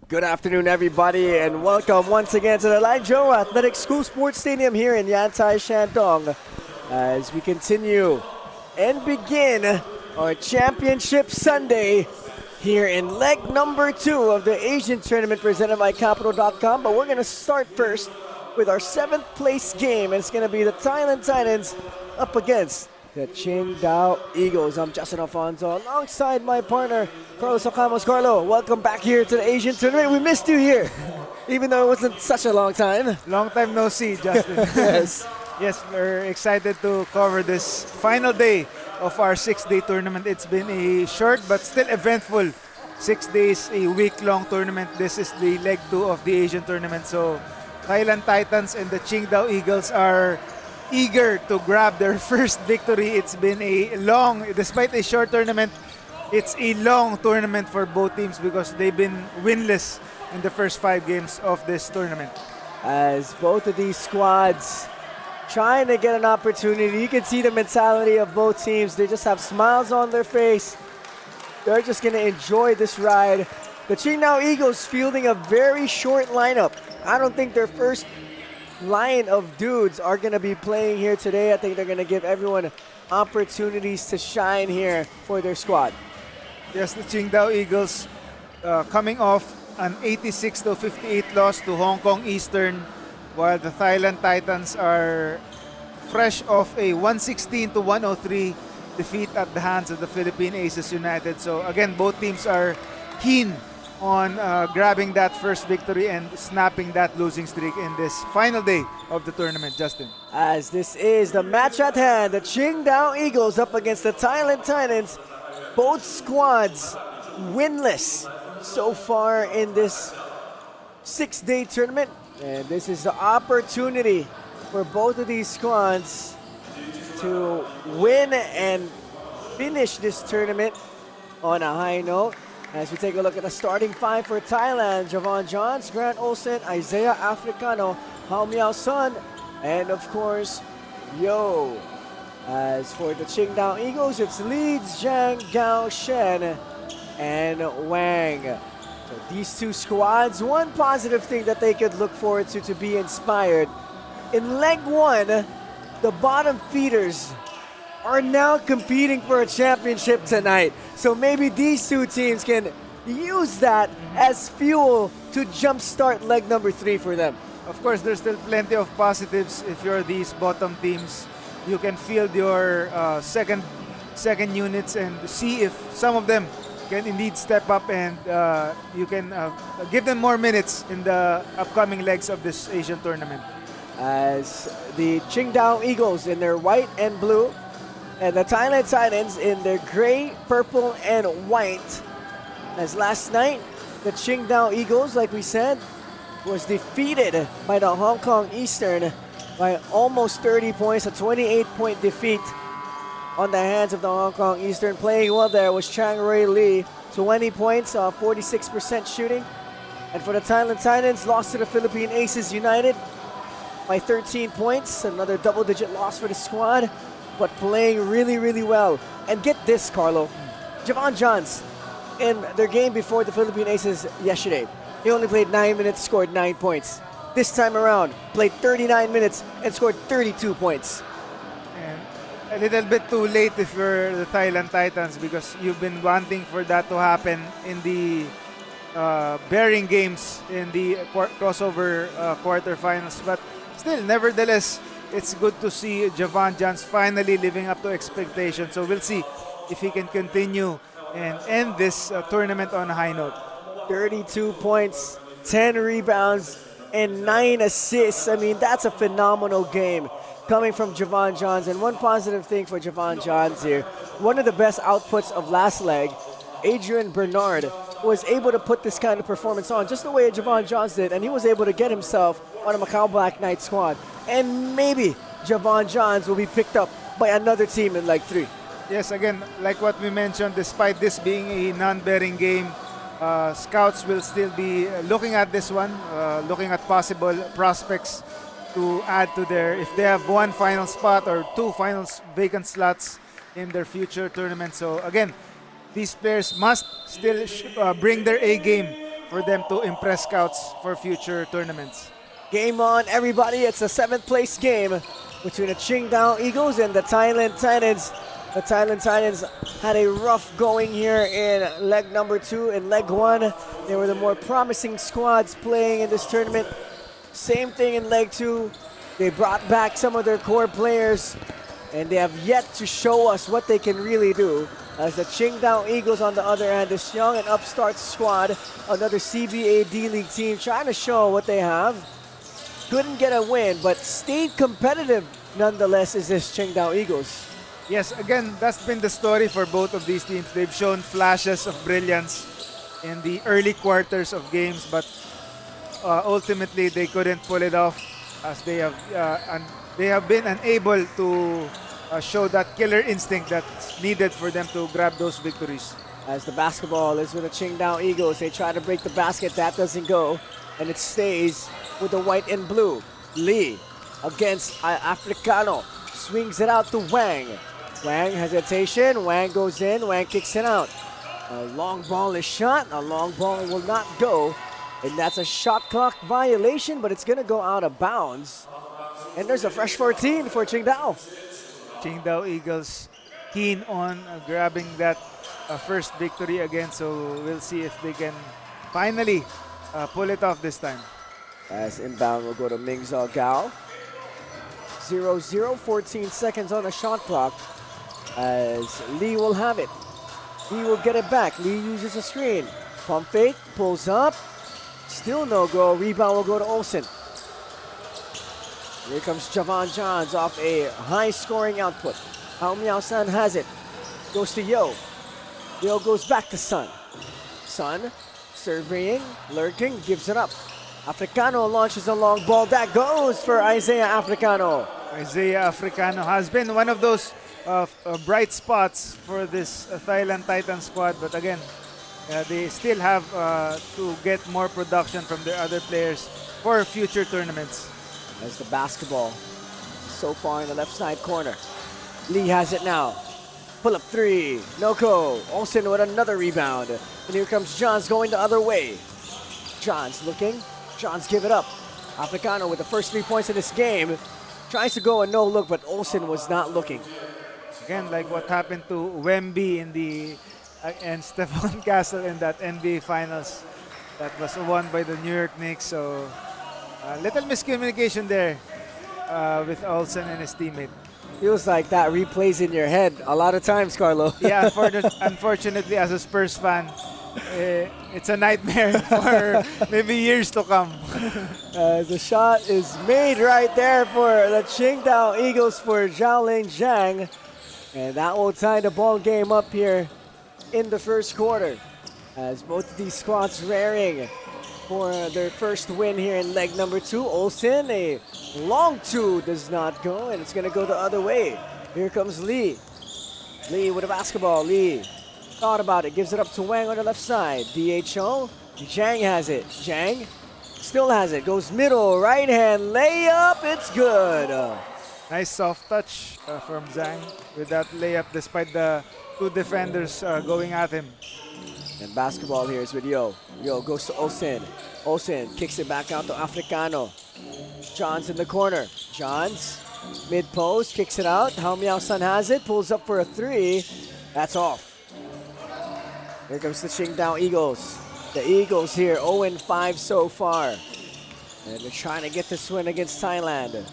Good afternoon, everybody, and welcome once again to the Lanzhou Athletic School Sports Stadium here in Yantai, Shandong, as we continue and begin our Championship Sunday here in leg number 2 of the Asian Tournament presented by Capital.com. But we're going to start first with our 7th place game, and it's going to be the Thailand Titans up against the QINGDAO Eagles. I'm Justin Alfonso alongside my partner, Carlos Ocamos. Carlo, welcome back here to the Asian Tournament. We missed you here, even though it wasn't such a long time. Long time no see, Justin. Yes. Yes, we're excited to cover this final day of our 6-day tournament. It's been a short but still eventful 6 days, a week-long tournament. This is the leg 2 of the Asian tournament. So Thailand Titans and the QINGDAO Eagles are eager to grab their first victory. It's been a long, despite a short tournament, it's a long tournament for both teams because they've been winless in the first 5 games of this tournament. As both of these squads trying to get an opportunity, you can see the mentality of both teams. They just have smiles on their face. They're just going to enjoy this ride. The QINGDAO Eagles fielding a very short lineup. I don't think their first line of dudes are going to be playing here today. I think they're going to give everyone opportunities to shine here for their squad. Yes, the QINGDAO Eagles coming off an 86-58 loss to Hong Kong Eastern, while the Thailand Titans are fresh off a 116-103 defeat at the hands of the Philippine Aces United. So again, both teams are keen on grabbing that first victory and snapping that losing streak in this final day of the tournament, Justin. As this is the match at hand, the QINGDAO Eagles up against the Thailand Titans. Both squads winless so far in this 6-day tournament. And this is the opportunity for both of these squads to win and finish this tournament on a high note. As we take a look at the starting 5 for Thailand: Javon Johns, Grant Olsen, Isaiah Africano, Hao Miao Son, and of course, Yo. As for the QINGDAO Eagles, it's Lee, Zhang, Gao, Shen, and Wang. So these two squads, one positive thing that they could look forward to be inspired. In leg 1, the bottom feeders are now competing for a championship tonight. So maybe these two teams can use that as fuel to jumpstart leg number 3 for them. Of course, there's still plenty of positives if you're these bottom teams. You can field your second units and see if some of them can indeed step up, and you can give them more minutes in the upcoming legs of this Asian tournament. As the QINGDAO Eagles in their white and blue, and the Thailand Titans in their gray, purple, and white. As last night, the QINGDAO Eagles, like we said, was defeated by the Hong Kong Eastern by almost 30 points, a 28-point defeat on the hands of the Hong Kong Eastern. Playing well there was Chang Rui Lee, 20 points, 46% shooting. And for the Thailand Titans, lost to the Philippine Aces United by 13 points, another double-digit loss for the squad, but playing really, really well. And get this, Carlo, Javon Johns, in their game before the Philippine Aces yesterday, he only played 9 minutes, scored 9 points. This time around, played 39 minutes and scored 32 points. And a little bit too late if you're the Thailand Titans, because you've been wanting for that to happen in the bearing games in the crossover quarterfinals. But still, nevertheless, it's good to see Javon Johns finally living up to expectations. So we'll see if he can continue and end this tournament on a high note. 32 points, 10 rebounds, and 9 assists. I mean, that's a phenomenal game coming from Javon Johns. And one positive thing for Javon Johns here, one of the best outputs of last leg, Adrian Bernard was able to put this kind of performance on just the way Javon Johns did, and he was able to get himself on a Macau Black Knight squad. And maybe Javon Johns will be picked up by another team in leg 3. Yes, again, like what we mentioned, despite this being a non-bearing game, scouts will still be looking at this one, looking at possible prospects to add to their, if they have one final spot or 2 final vacant slots in their future tournament. So again, these players must still bring their A game for them to impress scouts for future tournaments. Game on, everybody. It's a 7th place game between the QINGDAO Eagles and the Thailand Titans. The Thailand Titans had a rough going here in leg number 2. In leg 1, they were the more promising squads playing in this tournament. Same thing in leg 2. They brought back some of their core players, and they have yet to show us what they can really do. As the QINGDAO Eagles, on the other hand, this young and upstart squad, another CBA D-League team trying to show what they have. Couldn't get a win, but stayed competitive nonetheless is this QINGDAO Eagles. Yes, again, that's been the story for both of these teams. They've shown flashes of brilliance in the early quarters of games, but ultimately they couldn't pull it off, as they have been unable to show that killer instinct that's needed for them to grab those victories. As the basketball is with the QINGDAO Eagles, they try to break the basket. That doesn't go, and it stays with the white and blue. Lee against Africano. Swings it out to Wang. Wang, hesitation. Wang goes in. Wang kicks it out. A long ball is shot. A long ball will not go. And that's a shot clock violation, but it's going to go out of bounds. And there's a fresh 14 for QINGDAO. QINGDAO Eagles keen on grabbing that first victory again, so we'll see if they can finally pull it off this time. As inbound will go to Mingzhou Gao. 0-0, 14 seconds on the shot clock. As Lee will have it. Lee will get it back. Lee uses a screen. Pump fake, pulls up. Still no go. Rebound will go to Olsen. Here comes Javon Johns off a high scoring output. Hao Miao-san has it. Goes to Yo. Yo goes back to Sun. Sun surveying, lurking, gives it up. Africano launches a long ball. That goes for Isaiah Africano. Isaiah Africano has been one of those bright spots for this Thailand Titan squad, but again, they still have to get more production from their other players for future tournaments. As the basketball so far in the left side corner. Lee has it now. Pull up three. No go. Olsen with another rebound. And here comes Johns going the other way. Johns looking. Johns give it up. Africano with the first 3 points in this game. Tries to go a no look, but Olsen was not looking. Again, like what happened to Wemby in the and Stephon Castle in that NBA Finals. That was won by the New York Knicks. So little miscommunication there with Olsen and his teammate. Feels like that replays in your head a lot of times, Carlo. Yeah, unfortunately, as a Spurs fan, it's a nightmare for maybe years to come. The shot is made right there for the QINGDAO Eagles for Zhaolin Zhang. And that will tie the ball game up here in the first quarter. As both of these squads raring for their first win here in leg number 2. Olsen, a long two does not go, and it's going to go the other way. Here comes Lee. Lee with a basketball. Lee thought about it, gives it up to Wang on the left side. DHO, Zhang has it. Zhang still has it, goes middle, right hand layup, it's good. Nice soft touch from Zhang with that layup despite the two defenders going at him. And basketball here is with Yo. Yo goes to Olsen. Olsen kicks it back out to Africano. Johns in the corner. Johns, mid-post, kicks it out. Hao Miao-san has it, pulls up for a three. That's off. Here comes the QINGDAO Eagles. The Eagles here, 0-5 so far. And they're trying to get this win against Thailand.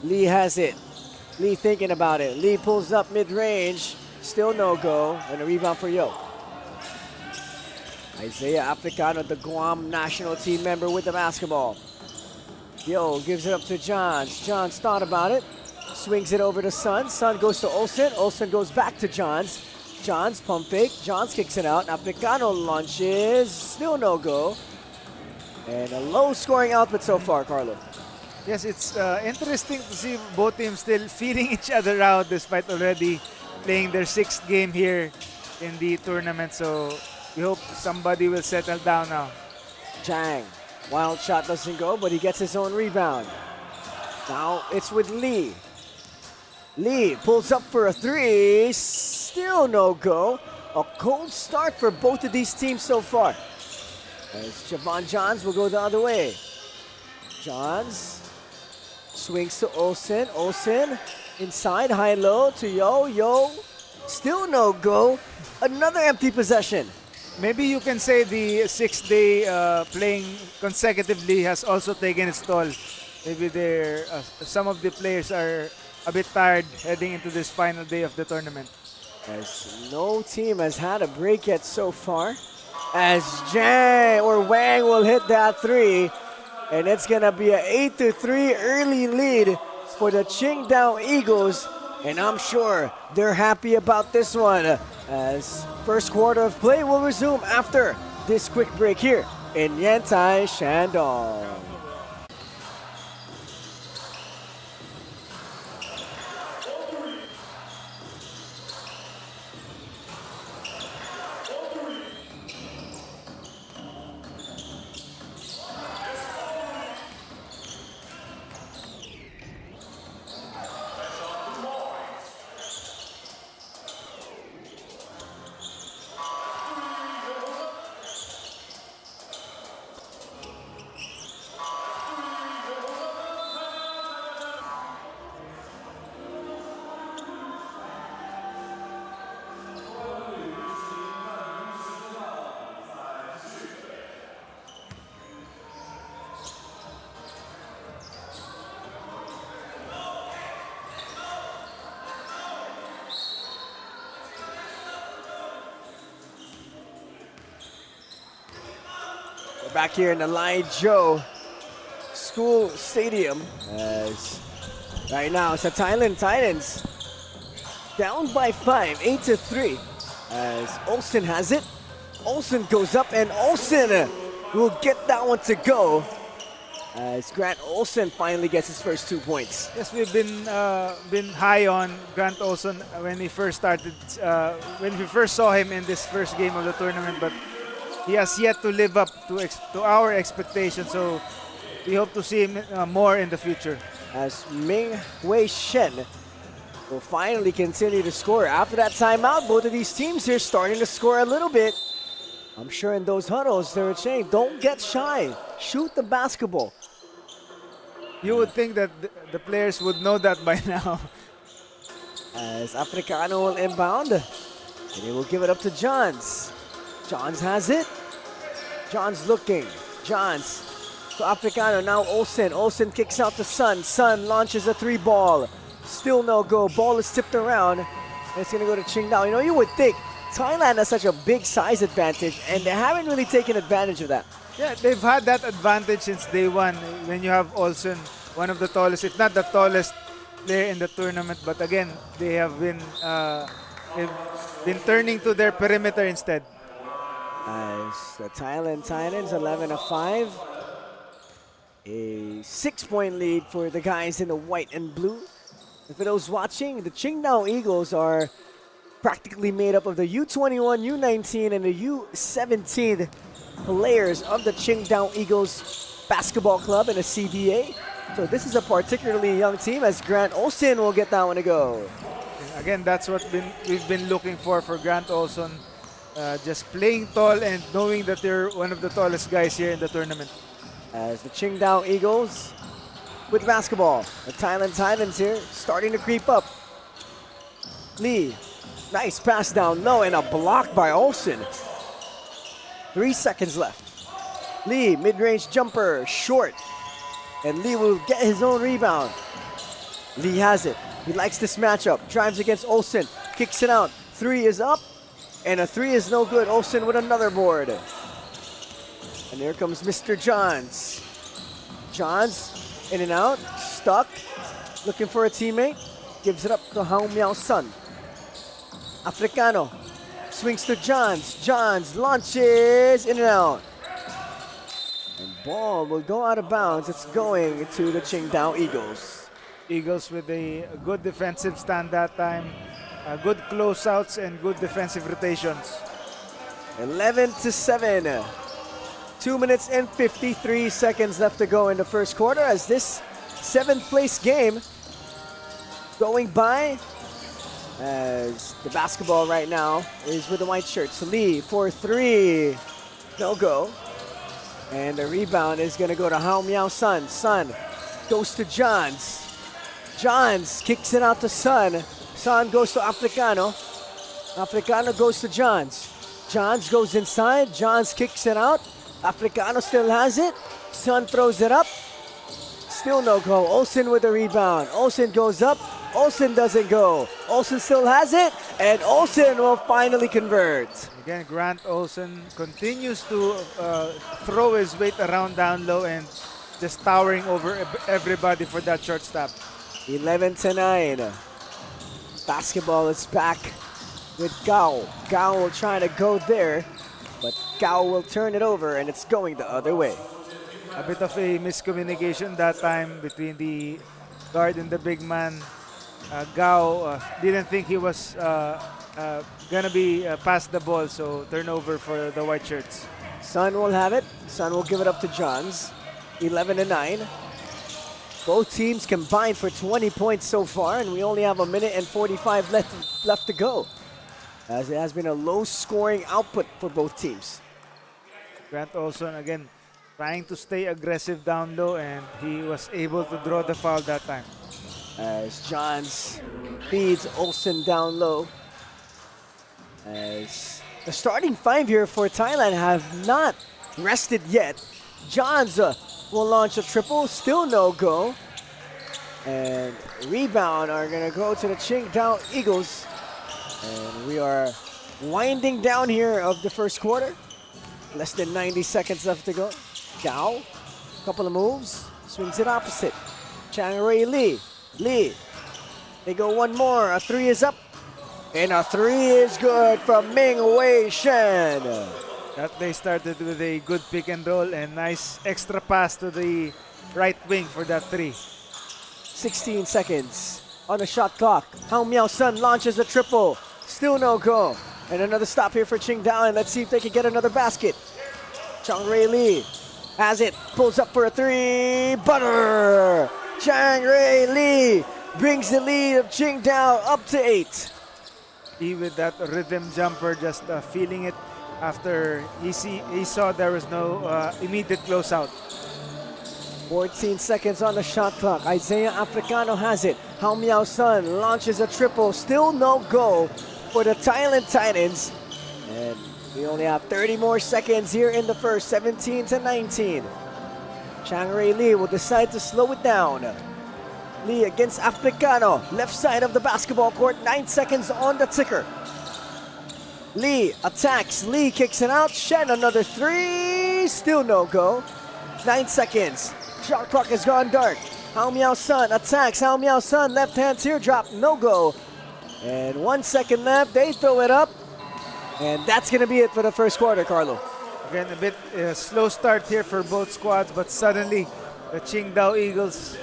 Lee has it. Lee thinking about it. Lee pulls up mid-range. Still no go. And a rebound for Yo. Isaiah Africano, the Guam national team member, with the basketball. Yo gives it up to Johns. Johns thought about it. Swings it over to Sun. Sun goes to Olsen. Olsen goes back to Johns. Johns pump fake. Johns kicks it out. Africano launches. Still no go. And a low scoring output so far, Carlo. Yes, it's interesting to see both teams still feeding each other out despite already playing their 6th game here in the tournament. So we hope somebody will settle down now. Zhang, wild shot doesn't go, but he gets his own rebound. Now it's with Lee. Lee pulls up for a three. Still no go. A cold start for both of these teams so far. As Javon Johns will go the other way. Johns swings to Olsen. Olsen inside, high-low to Yo. Still no go. Another empty possession. Maybe you can say the 6-day playing consecutively has also taken its toll. Maybe some of the players are a bit tired heading into this final day of the tournament. As no team has had a break yet so far. As Wang will hit that three. And it's going to be an 8-3 early lead for the QINGDAO Eagles. And I'm sure they're happy about this one, as first quarter of play will resume after this quick break here in YANTAI, Shandong. Back here in the Lai Joe School Stadium, as right now it's the Thailand Titans down by 5, 8-3, as Olsen has it. Olsen goes up and Olsen will get that one to go, as Grant Olsen finally gets his first 2 points. Yes, we've been high on Grant Olsen when he first started, when we first saw him in this first game of the tournament, but he has yet to live up to our expectations, so we hope to see him more in the future. As Ming Wei Shen will finally continue to score. After that timeout, both of these teams here starting to score a little bit. I'm sure in those huddles they're saying, don't get shy, shoot the basketball. You would think that the players would know that by now. As Africano will inbound, and he will give it up to Johns. Johns has it. Johns looking. Johns to Africano. Now Olsen. Olsen kicks out to Sun. Sun launches a 3-ball. Still no go. Ball is tipped around. And it's going to go to QINGDAO. You know, you would think Thailand has such a big size advantage, and they haven't really taken advantage of that. Yeah, they've had that advantage since day one when you have Olsen, one of the tallest, if not the tallest player in the tournament. But again, they have they've been turning to their perimeter instead. As the Thailand Titans 11-5, a 6-point lead for the guys in the white and blue. And for those watching, the QINGDAO Eagles are practically made up of the U21, U19, and the U17 players of the QINGDAO Eagles Basketball Club in the CBA. So this is a particularly young team, as Grant Olsen will get that one to go. Again, that's what we've been looking for Grant Olsen. Just playing tall and knowing that they're one of the tallest guys here in the tournament. As the QINGDAO Eagles with basketball. The Thailand Titans here starting to creep up. Lee, nice pass down low and a block by Olsen. 3 seconds left. Lee, mid-range jumper, short. And Lee will get his own rebound. Lee has it. He likes this matchup. Drives against Olsen, kicks it out. 3 is up. And a 3 is no good. Olsen with another board. And here comes Mr. Johns. Johns in and out, stuck, looking for a teammate. Gives it up to Hao Miao Sun. Africano swings to Johns. Johns launches in and out. And ball will go out of bounds. It's going to the QINGDAO Eagles. Eagles with a good defensive stand that time. Good closeouts and good defensive rotations. 11-7. 2 minutes and 53 seconds left to go in the first quarter, as this 7th place game going by, as the basketball right now is with the white shirts. So Lee for 3. No go. And the rebound is going to go to Hao Miao Sun. Sun goes to Johns. Johns kicks it out to Sun. Sun goes to Africano. Africano goes to Johns. Johns goes inside. Johns kicks it out. Africano still has it. Sun throws it up. Still no go. Olsen with the rebound. Olsen goes up. Olsen doesn't go. Olsen still has it. And Olsen will finally convert. Again, Grant Olsen continues to throw his weight around down low and just towering over everybody for that shortstop. 11-9. Basketball is back with Gao. Gao will try to go there, but Gao will turn it over, and it's going the other way. A bit of a miscommunication that time between the guard and the big man. Gao didn't think he was gonna be past the ball, so turnover for the white shirts. Sun will have it. Sun will give it up to Johns. 11-9. Both teams combined for 20 points so far, and we only have a minute and 45 left to go, as it has been a low-scoring output for both teams. Grant Olsen again trying to stay aggressive down low, and he was able to draw the foul that time. As Johns feeds Olsen down low. As the starting five here for Thailand have not rested yet. Johns will launch a triple, still no go. And rebound are gonna go to the QINGDAO Eagles. And we are winding down here of the first quarter. Less than 90 seconds left to go. Gao, couple of moves, swings it opposite. Chang-Rae Lee. Lee, they go one more, a three is up, and a three is good from Ming Wei Shen. That they started with a good pick and roll and nice extra pass to the right wing for that three. 16 seconds on the shot clock. Hao Miao Sun launches a triple, still no go. And another stop here for QINGDAO, and let's see if they can get another basket. Chang-Rae Lee has it, pulls up for a three, butter! Chang-Rae Lee brings the lead of QINGDAO up to 8. He with that rhythm jumper, just feeling it after he saw there was no immediate closeout. 14 seconds on the shot clock. Isaiah Africano has it. Hao Miao Sun launches a triple, still no go for the Thailand Titans. And we only have 30 more seconds here in the first, 17-19. Chang-Rae Lee will decide to slow it down. Lee against Africano, left side of the basketball court, 9 seconds on the ticker. Lee attacks, Lee kicks it out, Shen another three, still no go. 9 seconds, shot clock has gone dark. Hao Miao Sun attacks, Hao Miao Sun, left hand teardrop, no go. And 1 second left, they throw it up. And that's gonna be it for the first quarter, Carlo. Again, a bit slow start here for both squads, but suddenly the QINGDAO Eagles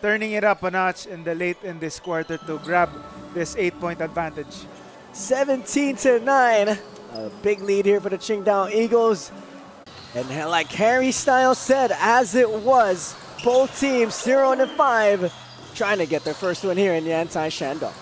turning it up a notch late in this quarter to grab this 8-point advantage. 17-9, a big lead here for the QINGDAO Eagles. And like Harry Styles said, as it was, both teams 0-5, trying to get their first win here in YANTAI Shandong.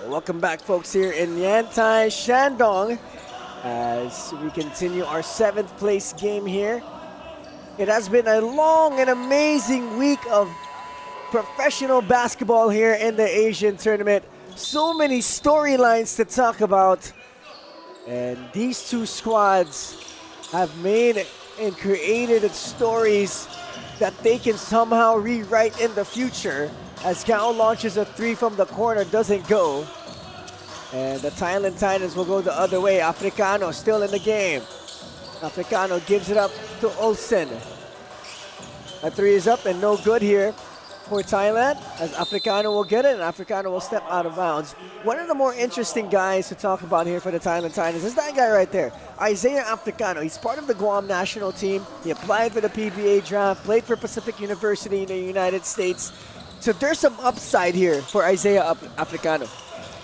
Welcome back, folks, here in Yantai, Shandong, as we continue our 7th place game here. It has been a long and amazing week of professional basketball here in the Asian tournament. So many storylines to talk about. And these two squads have made and created stories that they can somehow rewrite in the future, as Gao launches a 3 from the corner, doesn't go. And the Thailand Titans will go the other way. Africano still in the game. Africano gives it up to Olsen. A 3 is up and no good here for Thailand, as Africano will get it and Africano will step out of bounds. One of the more interesting guys to talk about here for the Thailand Titans is that guy right there, Isaiah Africano. He's part of the Guam national team. He applied for the PBA draft, played for Pacific University in the United States. So there's some upside here for Isaiah Africano.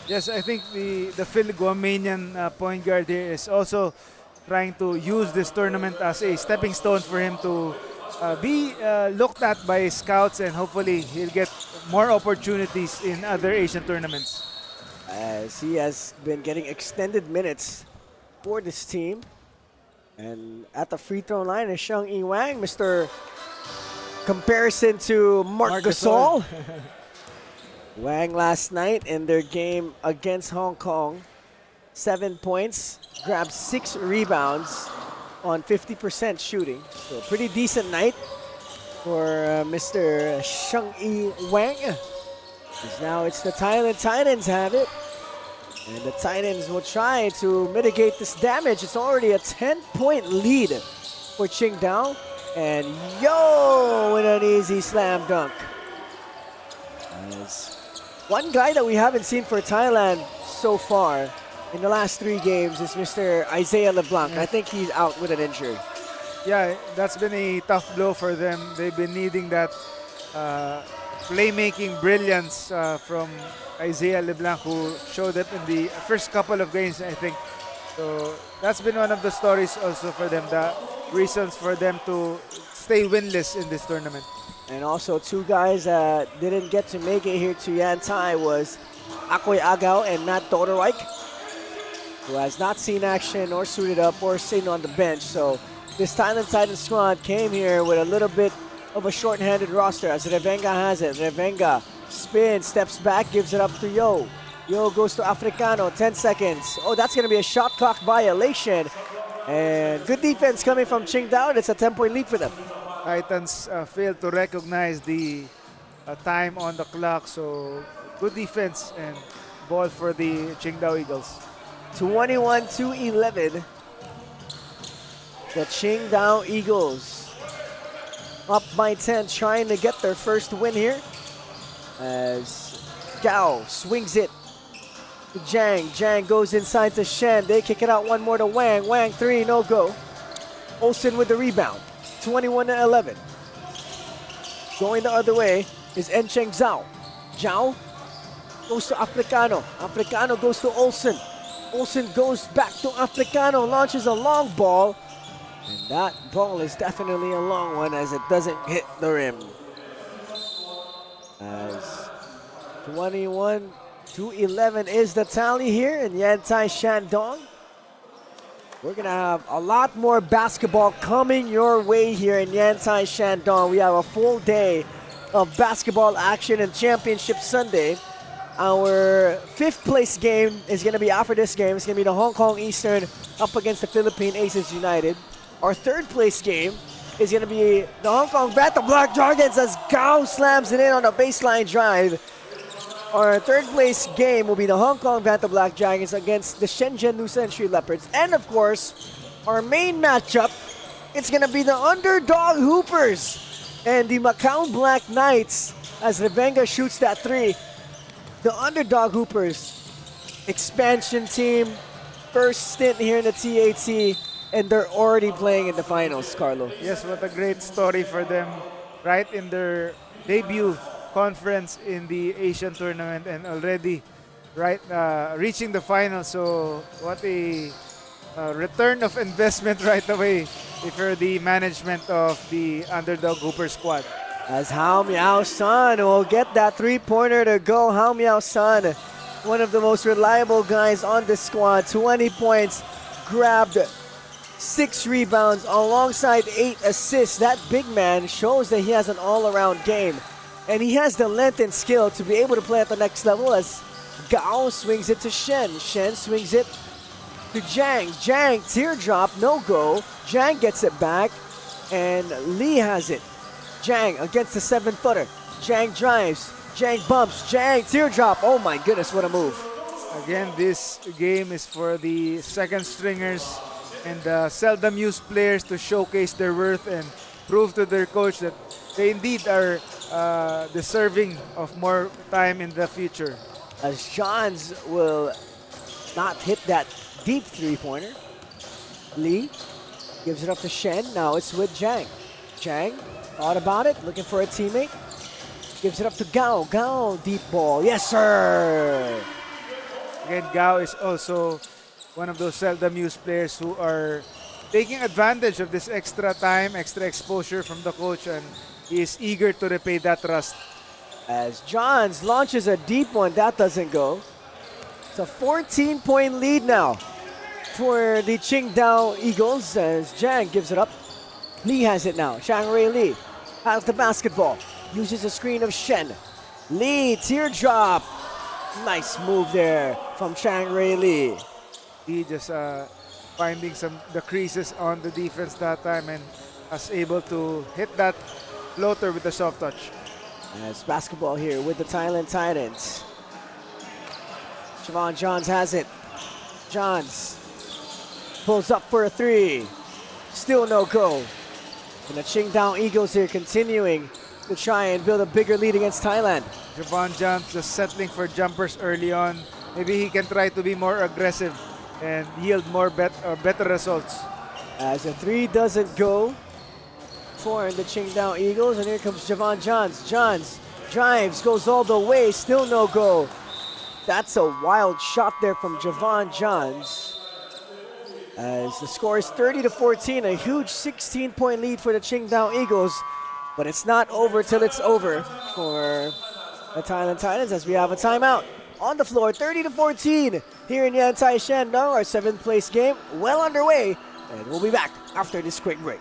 Yes, I think the Phil-Guamanian point guard here is also trying to use this tournament as a stepping stone for him to be looked at by scouts, and hopefully he'll get more opportunities in other Asian tournaments. As he has been getting extended minutes for this team. And at the free throw line is Shang E. Wang, Mr. Comparison to Marc Gasol. Wang last night in their game against Hong Kong, 7 points, grabbed 6 rebounds on 50% shooting. So a pretty decent night for Mr. Shang-Yi Wang. Now it's the Thailand Titans have it. And the Titans will try to mitigate this damage. It's already a 10-point lead for QINGDAO. And yo, with an easy slam dunk. As one guy that we haven't seen for Thailand so far in the last 3 games is Mr. Isaiah LeBlanc. I think he's out with an injury. Yeah, that's been a tough blow for them. They've been needing that playmaking brilliance from Isaiah LeBlanc, who showed up in the first couple of games, I think. So that's been one of the stories also for them, the reasons for them to stay winless in this tournament. And also 2 guys that didn't get to make it here to Yantai was Akoy Agao and Matt Dodorwijk, who has not seen action or suited up or sitting on the bench. So this Thailand Titans squad came here with a little bit of a short-handed roster, as Revenga has it. Revenga spins, steps back, gives it up to Yo. Yo goes to Africano, 10 seconds. Oh, that's going to be a shot clock violation. And good defense coming from QINGDAO, and it's a 10-point lead for them. Titans failed to recognize the time on the clock, so good defense and ball for the QINGDAO Eagles. 21-11. The QINGDAO Eagles up by 10, trying to get their first win here. As Gao swings it to Jang. Jang goes inside to Shen. They kick it out one more to Wang. Wang 3, no go. Olsen with the rebound. 21-11. Going the other way is Encheng Zhao. Zhao goes to Africano. Africano goes to Olsen. Olsen goes back to Africano, launches a long ball. And that ball is definitely a long one, as it doesn't hit the rim. As 21-11 is the tally here in Yantai Shandong. We're going to have a lot more basketball coming your way here in Yantai Shandong. We have a full day of basketball action and Championship Sunday. Our 5th place game is going to be after this game. It's going to be the Hong Kong Eastern up against the Philippine Aces United. Our 3rd place game is going to be the Hong Kong Bantam Black Dragons, as Gao slams it in on a baseline drive. Our 3rd place game will be the Hong Kong Bantam Black Dragons against the Shenzhen New Century Leopards. And of course, our main matchup, it's going to be the underdog Hoopers and the Macau Black Knights, as Revenga shoots that 3. The underdog Hoopers, expansion team, first stint here in the TAT, and they're already playing in the finals, Carlo. Yes, what a great story for them, right in their debut conference in the Asian tournament, and already reaching the finals. So what a return of investment right away if you're the management of the underdog Hooper squad. As Hao Miao San will get that 3-pointer to go. Hao Miao San one of the most reliable guys on the squad. 20 points, grabbed 6 rebounds alongside 8 assists. That big man shows that he has an all-around game. And he has the length and skill to be able to play at the next level as Gao swings it to Shen. Shen swings it to Jang. Jang, teardrop, no go. Jang gets it back, and Lee has it. Jang against the 7-footer. Jang drives. Jang bumps. Jang, teardrop. Oh my goodness, what a move. Again, this game is for the second stringers and seldom used players to showcase their worth and prove to their coach that they indeed are deserving of more time in the future. As Johns will not hit that deep three-pointer. Lee gives it up to Shen. Now it's with Jang. Jang thought about it, looking for a teammate. Gives it up to Gao. Gao, deep ball. Yes, sir. Again, Gao is also one of those seldom used players who are taking advantage of this extra time, extra exposure from the coach, and he is eager to repay that trust. As Johns launches a deep one, that doesn't go. It's a 14-point lead now for the QINGDAO Eagles as Jang gives it up. Lee has it now. Shang-Rui Lee has the basketball. Uses a screen of Shen. Lee, teardrop. Nice move there from Shang-Rui Lee. He just finding the creases on the defense that time and was able to hit that floater with a soft touch. As basketball here with the Thailand Titans. Javon Johns has it. Johns pulls up for a 3. Still no go. And the QINGDAO Eagles here continuing to try and build a bigger lead against Thailand. Javon Johns just settling for jumpers early on. Maybe he can try to be more aggressive and yield more better results. As a 3 doesn't go for the QINGDAO Eagles, and here comes Javon Johns. Johns drives, goes all the way, still no go. That's a wild shot there from Javon Johns. As the score is 30-14, a huge 16-point lead for the QINGDAO Eagles. But it's not over till it's over for the Thailand Titans as we have a timeout. On the floor, 30-14 here in YANTAI Shandong, our 7th place game well underway. And we'll be back after this quick break.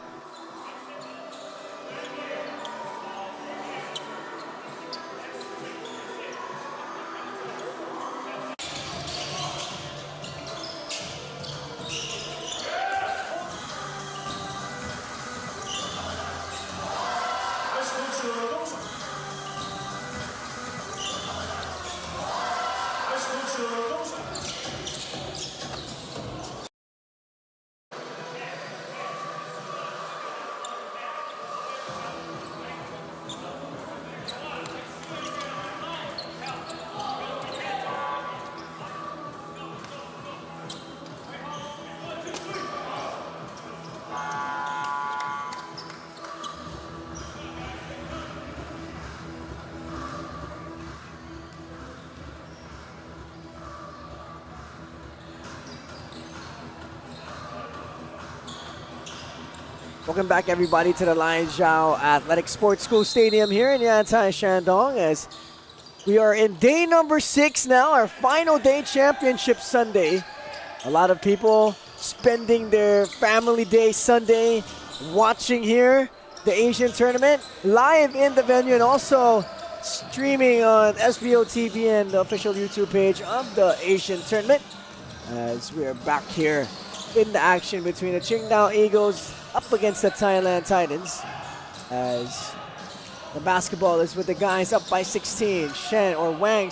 Welcome back, everybody, to the Lion Zhao Athletic Sports School Stadium here in Yantai, Shandong, as we are in day number 6 now, our final day, Championship Sunday. A lot of people spending their family day Sunday watching here the Asian tournament live in the venue and also streaming on SBO TV and the official YouTube page of the Asian tournament, as we are back here in the action between the QINGDAO Eagles up against the Thailand Titans, as the basketball is with the guys up by 16. Wang,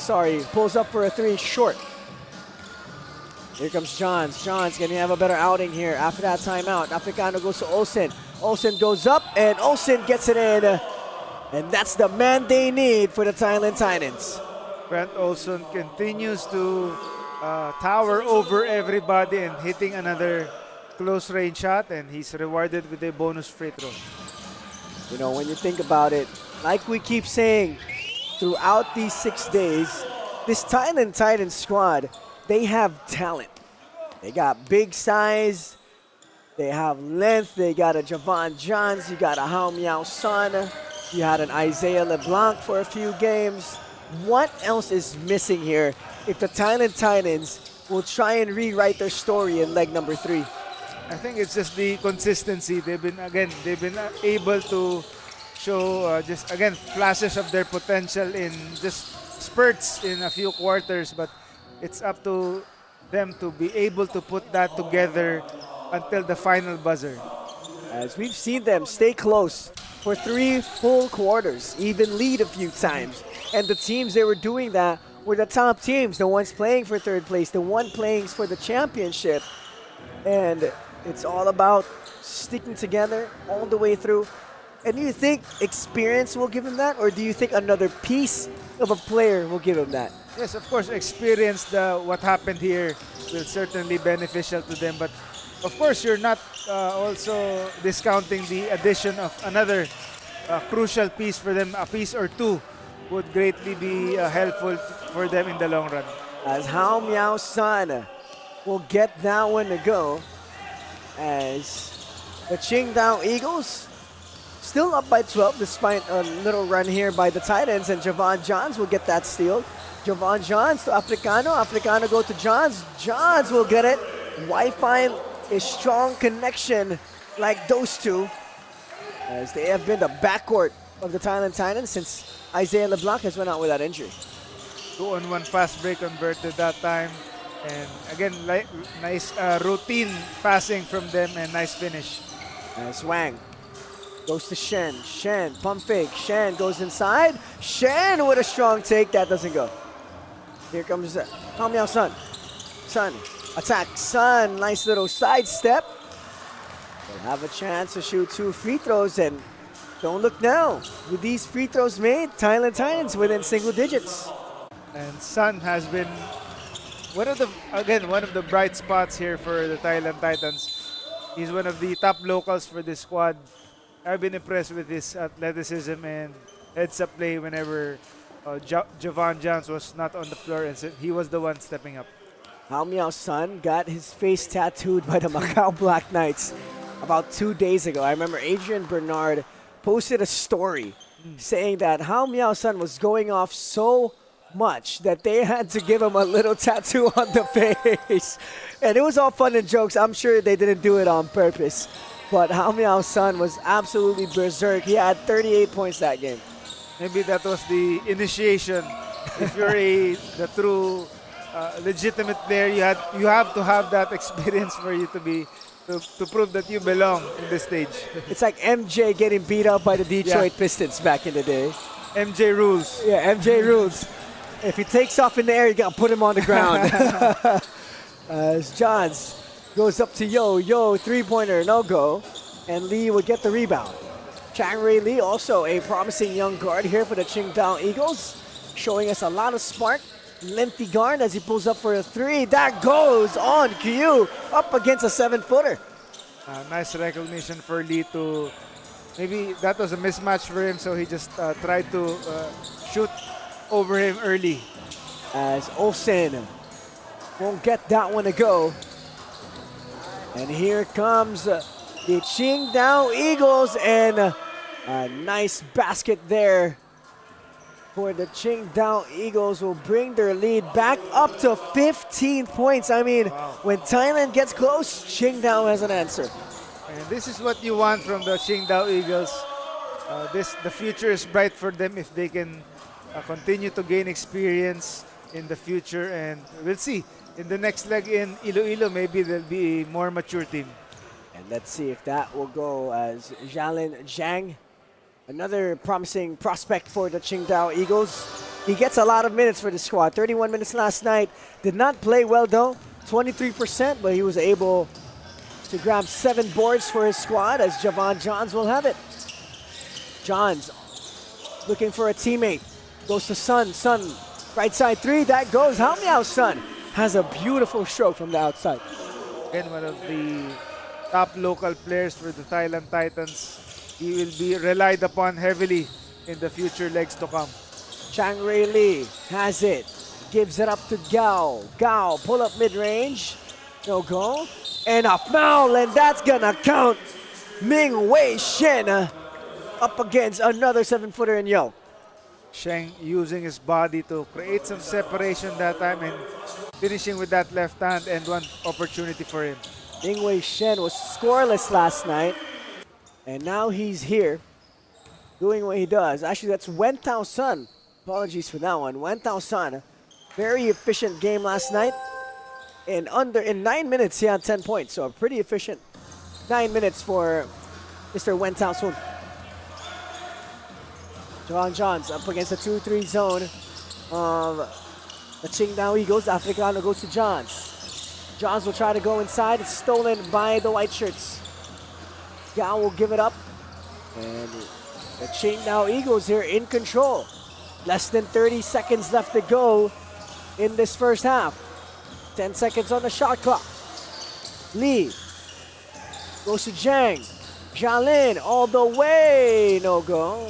pulls up for a 3 short. Here comes Johns. Johns going to have a better outing here after that timeout. Africano goes to Olsen. Olsen goes up and Olsen gets it in. And that's the man they need for the Thailand Titans. Brent Olsen continues to tower over everybody and hitting another close range shot, and he's rewarded with a bonus free throw. You know, when you think about it, like we keep saying throughout these 6 days, this Thailand Titans squad, they have talent. They got big size, they have length, they got a Javon Johns, you got a Hao Miao Son, you had an Isaiah LeBlanc for a few games. What else is missing here if the Thailand Titans will try and rewrite their story in leg number 3? I think it's just the consistency. They've been able to show just again flashes of their potential in just spurts in a few quarters, but it's up to them to be able to put that together until the final buzzer. As we've seen them stay close for 3 full quarters, even lead a few times. And the teams they were doing that were the top teams, the ones playing for 3rd place, the one playing for the championship. And it's all about sticking together all the way through. And do you think experience will give him that, or do you think another piece of a player will give him that? Yes, of course, experience what happened here will certainly beneficial to them. But of course, you're not also discounting the addition of another crucial piece for them. A piece or two would greatly be helpful for them in the long run. As Hao Miao San will get that one to go, as the QINGDAO Eagles still up by 12 despite a little run here by the Titans, and Javon Johns will get that steal. Javon Johns to Africano. Africano go to Johns. Johns will get it. Wi-Fi is strong connection like those two, as they have been the backcourt of the Thailand Titans since Isaiah LeBlanc has went out with that injury. 2-on-1 fast break converted that time. And again, nice routine passing from them and nice finish. As Wang goes to Shen. Shen, pump fake. Shen goes inside. Shen with a strong take. That doesn't go. Here comes Hao Miao Sun. Sun, attack. Sun, nice little sidestep. They'll have a chance to shoot 2 free throws, and don't look now. With these free throws made, Thailand Titans within single digits. And Sun has been one of the bright spots here for the Thailand Titans. He's one of the top locals for this squad. I've been impressed with his athleticism and heads-up play whenever Javon Johns was not on the floor, and so he was the one stepping up. Hao Miao Sun got his face tattooed by the Macau Black Knights about 2 days ago. I remember Adrian Bernard posted a story saying that Hao Miao Sun was going off so much that they had to give him a little tattoo on the face. And it was all fun and jokes. I'm sure they didn't do it on purpose. But Hao Miao Sun was absolutely berserk. He had 38 points that game. Maybe that was the initiation. If you're the true legitimate player, you have to have that experience for you to prove that you belong in this stage. It's like MJ getting beat up by the Detroit Pistons back in the day. MJ rules. Yeah, MJ rules. If he takes off in the air, you got to put him on the ground. As Johns goes up to Yo, three-pointer, no go. And Lee would get the rebound. Chang Ray Lee, also a promising young guard here for the QINGDAO Eagles, showing us a lot of spark. Lengthy guard as he pulls up for a 3. That goes on cue, up against a 7-footer. Nice recognition for Lee to, maybe that was a mismatch for him, so he just tried to shoot over him early. As Olsen won't get that one to go. And here comes the QINGDAO Eagles, and a nice basket there for the QINGDAO Eagles will bring their lead back up to 15 points. I mean, when Thailand gets close, QINGDAO has an answer. And this is what you want from the QINGDAO Eagles. The future is bright for them if they can continue to gain experience in the future, and we'll see. In the next leg in Iloilo, maybe there'll be a more mature team. And let's see if that will go, as Jalin Zhang, another promising prospect for the QINGDAO Eagles. He gets a lot of minutes for the squad. 31 minutes last night. Did not play well though, 23%, but he was able to grab 7 boards for his squad, as Javon Johns will have it. Johns looking for a teammate. Goes to Sun. Sun, right side 3. That goes. Hao Miao Sun has a beautiful stroke from the outside. Again, one of the top local players for the Thailand Titans. He will be relied upon heavily in the future legs to come. Chang Ray Lee has it. Gives it up to Gao. Gao, pull up mid-range. No go. And a foul, and that's gonna count. Ming Wei Shen up against another 7-footer in Yo. Sheng using his body to create some separation that time and finishing with that left hand, and one opportunity for him. Mingwei Shen was scoreless last night, and now he's here doing what he does. Actually, that's Wentao Sun. Apologies for that one. Wentao Sun, very efficient game last night. In 9 minutes, he had 10 points, so a pretty efficient 9 minutes for Mr. Wentao Sun. Johan Johns up against the 2-3 zone of the Qingdao Eagles. Africano goes to Johns. Johns will try to go inside. It's stolen by the white shirts. Gao will give it up. And the Qingdao Eagles here in control. Less than 30 seconds left to go in this first half. 10 seconds on the shot clock. Lee goes to Zhang. Jalin all the way. No go.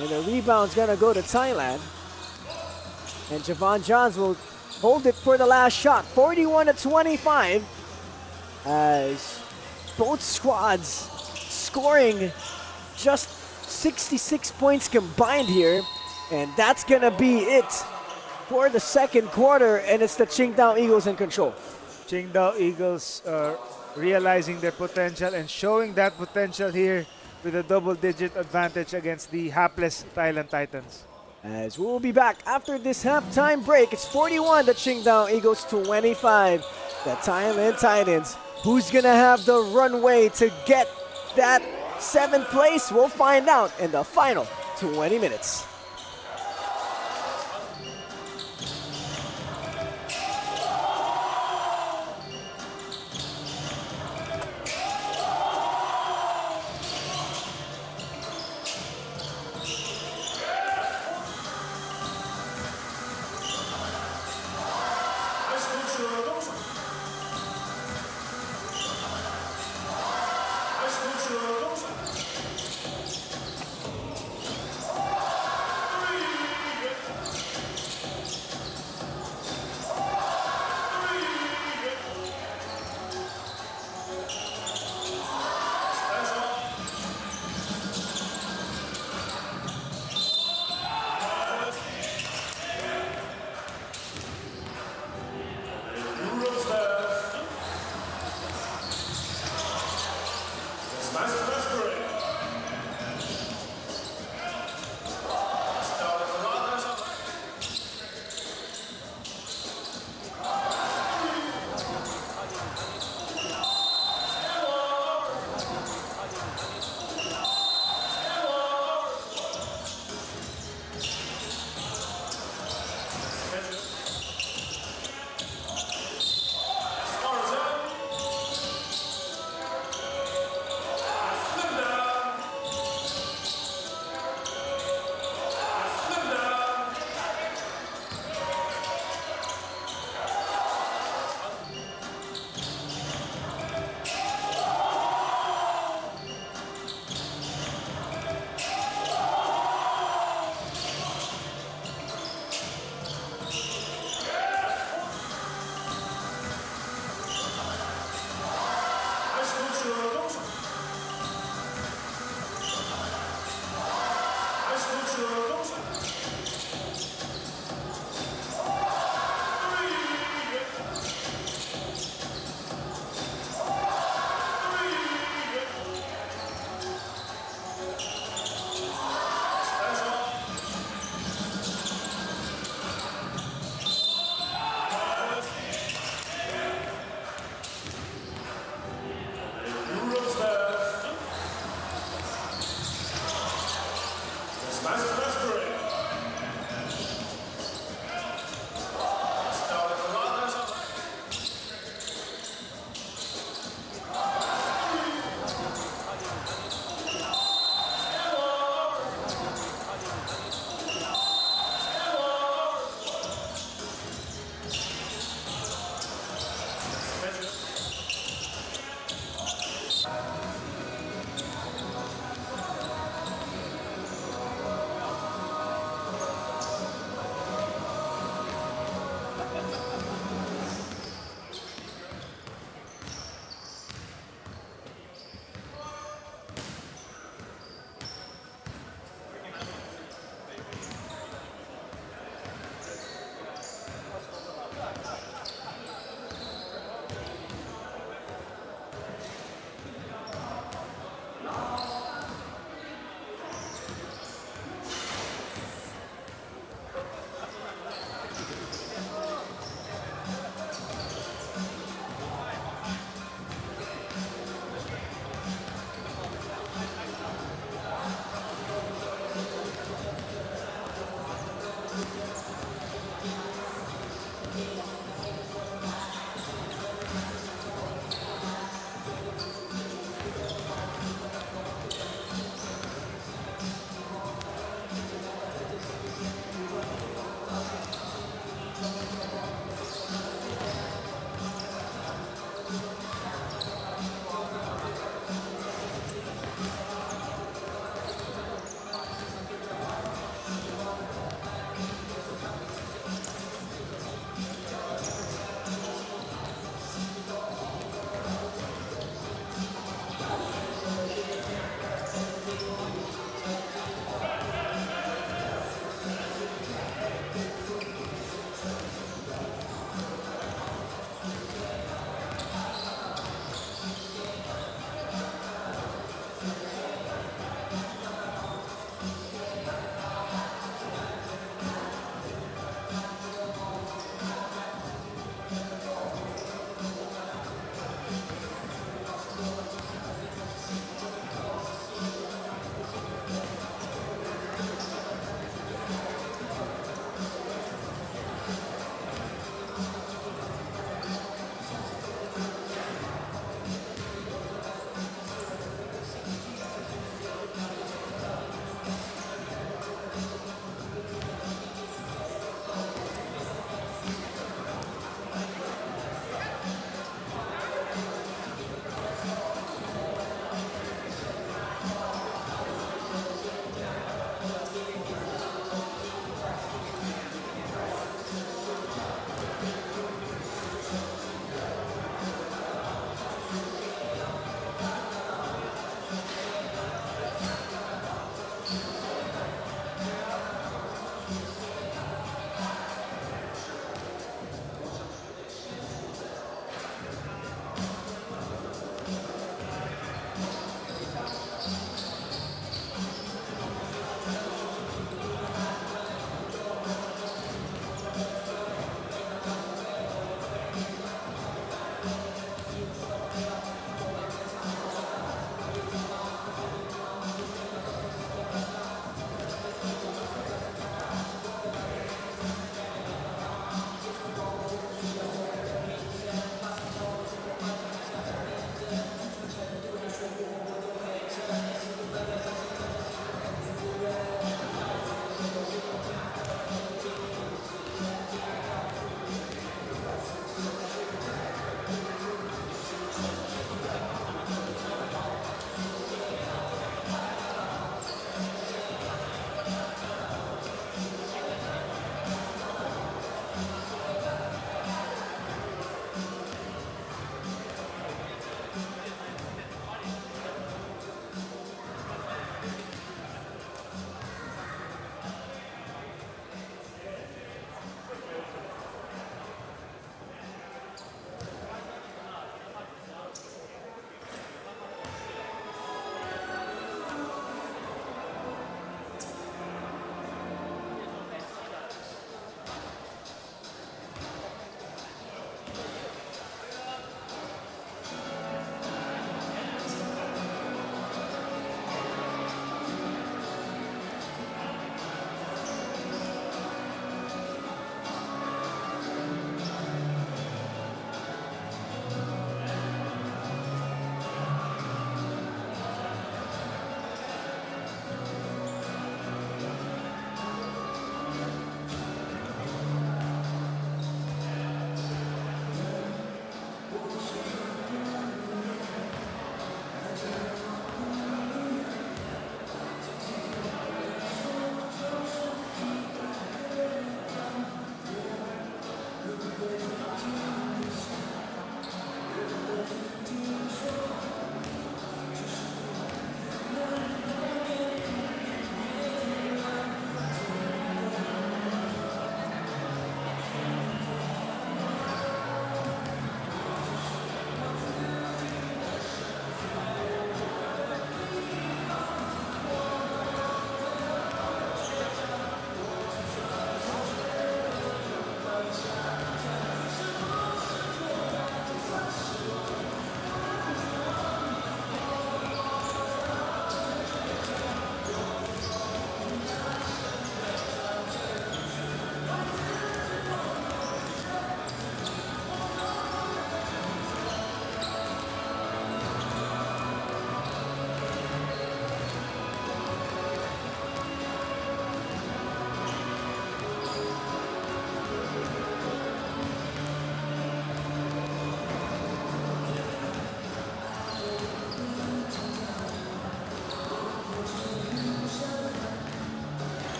And the rebound's gonna go to Thailand. And Javon Johns will hold it for the last shot. 41-25 as both squads scoring just 66 points combined here. And that's gonna be it for the second quarter, and it's the Qingdao Eagles in control. Qingdao Eagles realizing their potential and showing that potential here with a double-digit advantage against the hapless Thailand Titans. As we'll be back after this halftime break. It's 41, the Qingdao Eagles 25, the Thailand Titans. Who's gonna have the runway to get that 7th place? We'll find out in the final 20 minutes.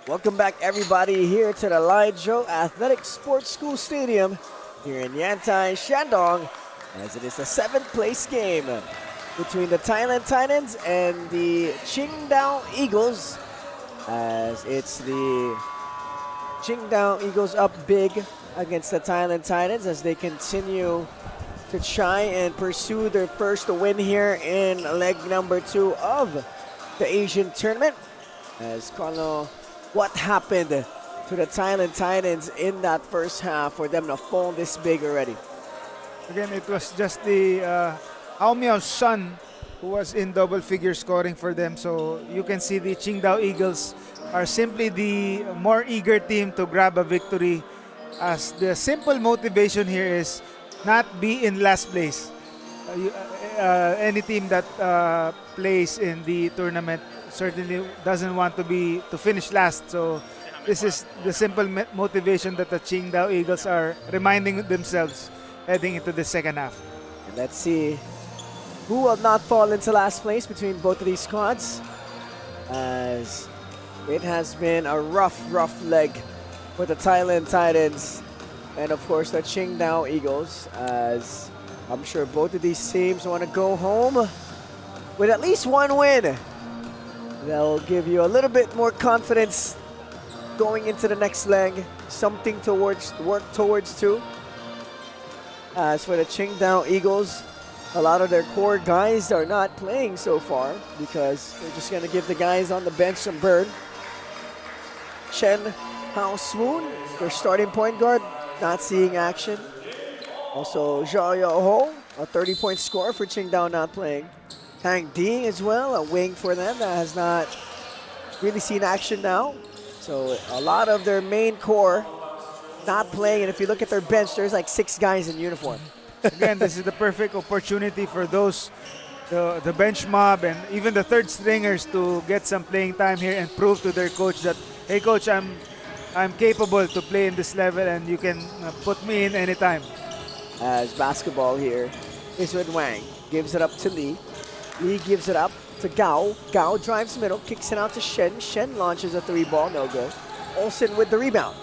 Welcome back, everybody, here to the Lizhou Athletic Sports School Stadium here in Yantai, Shandong, as it is the 7th place game between the Thailand Titans and the QINGDAO Eagles. as it's the QINGDAO Eagles up big against the Thailand Titans as they continue to try and pursue their first win here in leg number 2 of the Asian tournament. As Carlo, what happened to the Thailand Titans in that first half for them to fall this big already? Again, it was just the Haomiao's son who was in double figure scoring for them. So you can see the QINGDAO Eagles are simply the more eager team to grab a victory, as the simple motivation here is not be in last place. Any team that plays in the tournament certainly doesn't want to finish last. So this is the simple motivation that the QINGDAO Eagles are reminding themselves heading into the second half. And let's see who will not fall into last place between both of these squads, as it has been a rough leg for the Thailand Titans and of course the QINGDAO Eagles, as I'm sure both of these teams want to go home with at least one win. They'll give you a little bit more confidence going into the next leg, something to work towards too. As for the QINGDAO Eagles, a lot of their core guys are not playing so far because they're just going to give the guys on the bench some burn. Chen Hao Swoon, their starting point guard, not seeing action. Also, Zhao Yo Ho, a 30-point scorer for QINGDAO, not playing. Tang Ding as well, a wing for them that has not really seen action now. So a lot of their main core not playing, and if you look at their bench, there's like 6 guys in uniform. Again, this is the perfect opportunity for those, the bench mob and even the third stringers to get some playing time here and prove to their coach that, hey coach, I'm capable to play in this level and you can put me in anytime. As basketball here is with Wang, gives it up to Lee. Lee gives it up to Gao. Gao drives middle, kicks it out to Shen. Shen launches a 3-ball, no good. Olsen with the rebound.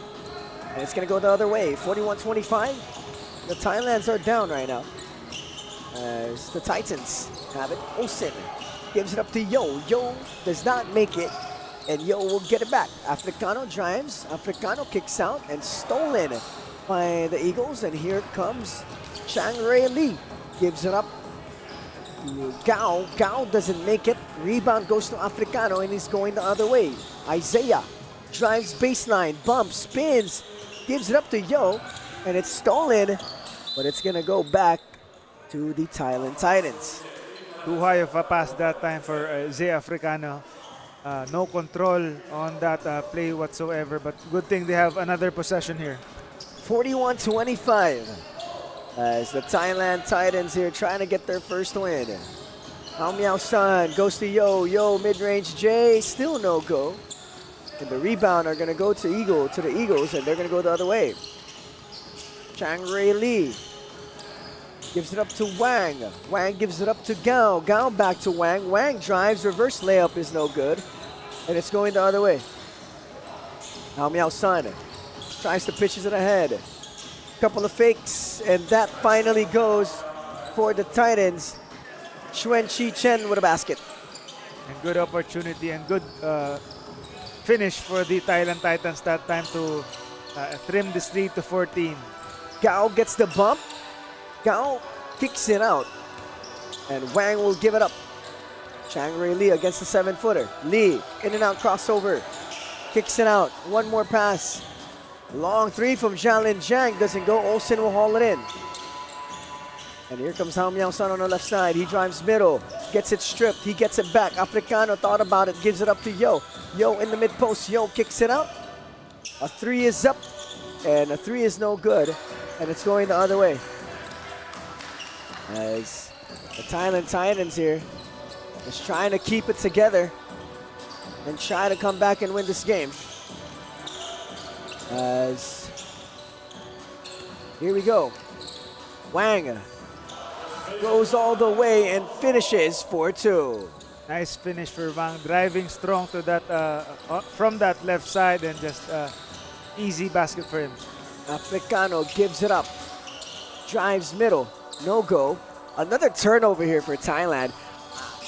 And it's going to go the other way, 41-25. The Thailands are down right now, as the Titans have it. Olsen gives it up to Yo. Yo does not make it, and Yo will get it back. Africano drives, Africano kicks out, and stolen by the Eagles. And here comes Chang-Rae Lee. Gives it up to Gao. Gao doesn't make it. Rebound goes to Africano, and he's going the other way. Isaiah drives baseline, bumps, spins, gives it up to Yo, and it's stolen, but it's going to go back to the Thailand Titans. Too high of a pass that time for Zé Africano. No control on that play whatsoever, but good thing they have another possession here. 41-25 as the Thailand Titans here trying to get their first win. Hao Miao San goes to Yo. Yo mid-range J, still no go. And the rebound are going to go to the Eagles, and they're going to go the other way. Chang-Rae Lee gives it up to Wang. Wang gives it up to Gao. Gao back to Wang. Wang drives, reverse layup is no good. And it's going the other way. Hao Miao San tries to pitch it ahead. Couple of fakes, and that finally goes for the Titans. Xuan Chi Chen with a basket. And good opportunity and good finish for the Thailand Titans that time to trim this lead to 14. Gao gets the bump. Gao kicks it out. And Wang will give it up. Chang-Rae Lee against the 7-footer. Lee, in and out crossover. Kicks it out. One more pass. Long 3 from Jialin Jiang. Doesn't go. Olsen will haul it in. And here comes Hao Miao San on the left side. He drives middle. Gets it stripped. He gets it back. Africano thought about it. Gives it up to Yo. Yo in the mid post. Yo kicks it out. A 3 is up. And a 3 is no good. And it's going the other way. As the Thailand Titans here is trying to keep it together and try to come back and win this game. As here we go. Wang goes all the way and finishes 4-2. Nice finish for Wang, driving strong to that from that left side, and just easy basket for him. Africano gives it up. Drives middle. No go. Another turnover here for Thailand.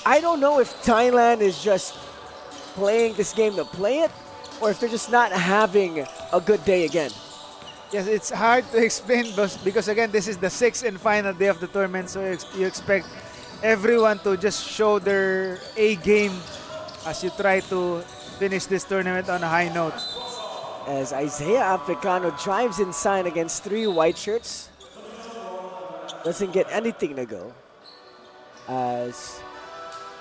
I don't know if Thailand is just playing this game to play it, or if they're just not having a good day again. Yes, it's hard to explain because again, this is the sixth and final day of the tournament, so you expect everyone to just show their A game as you try to finish this tournament on a high note. As Isaiah Africano drives inside against 3 white shirts, doesn't get anything to go. As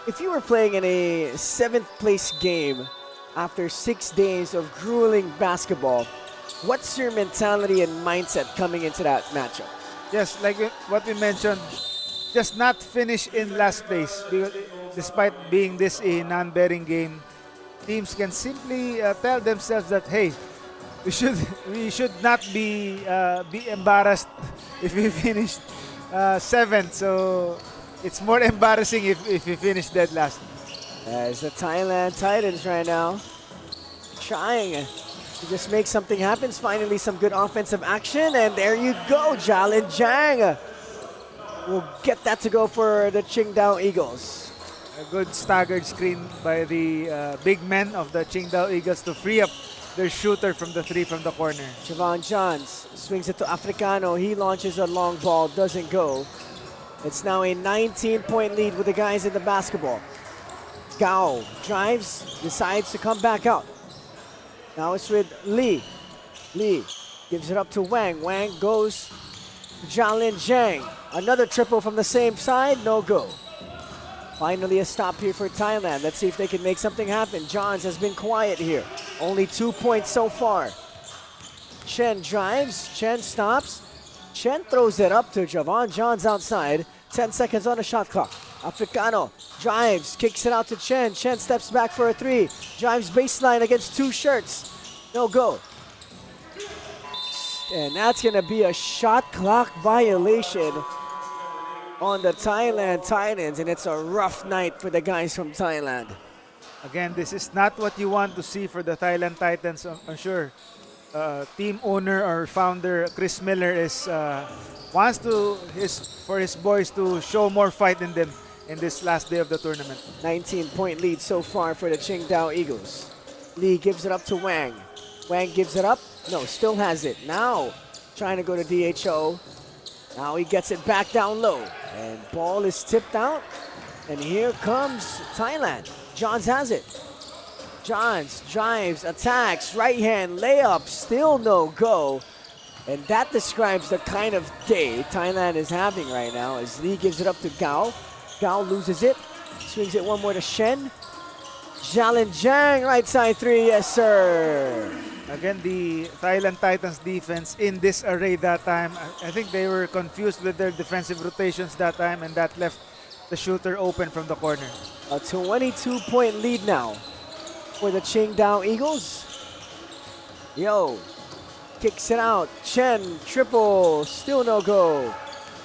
if you were playing in a 7th place game after 6 days of grueling basketball, what's your mentality and mindset coming into that matchup? Yes, like what we mentioned, just not finish in last place. Because despite being this a non-betting game, teams can simply tell themselves that, hey, we should not be embarrassed if we finish 7th. So it's more embarrassing if we finish dead last. As the Thailand Titans right now trying to just make something happen. Finally, some good offensive action, and there you go. Jalin Jang will get that to go for the QINGDAO Eagles. A good staggered screen by the big men of the QINGDAO Eagles to free up their shooter from the 3 from the corner. Javon Johns swings it to Africano. He launches a long ball, doesn't go. It's now a 19-point lead with the guys in the basketball. Gao drives, decides to come back out. Now it's with Lee. Lee gives it up to Wang. Wang goes to Jalin Zhang. Another triple from the same side, no go. Finally a stop here for Thailand. Let's see if they can make something happen. Johns has been quiet here. Only 2 points so far. Chen drives, Chen stops. Chen throws it up to Javon Johns outside. 10 seconds on the shot clock. Africano drives, kicks it out to Chen. Chen steps back for a 3. Drives baseline against 2 shirts. No go. And that's going to be a shot clock violation on the Thailand Titans. And it's a rough night for the guys from Thailand. Again, this is not what you want to see for the Thailand Titans. I'm sure team owner or founder Chris Miller is wants for his boys to show more fight in them in this last day of the tournament. 19-point lead so far for the QINGDAO Eagles. Lee gives it up to Wang. Wang gives it up. No, still has it. Now trying to go to DHO. Now he gets it back down low. And ball is tipped out. And here comes Thailand. Johns has it. Johns drives, attacks, right hand, layup, still no go. And that describes the kind of day Thailand is having right now as Lee gives it up to Gao. Gao loses it, swings it one more to Shen. Jalin Jang, right side 3, yes sir. Again, the Thailand Titans defense in this array that time, I think they were confused with their defensive rotations that time, and that left the shooter open from the corner. A 22-point lead now for the QINGDAO Eagles. Yo, kicks it out. Chen, triple, still no go.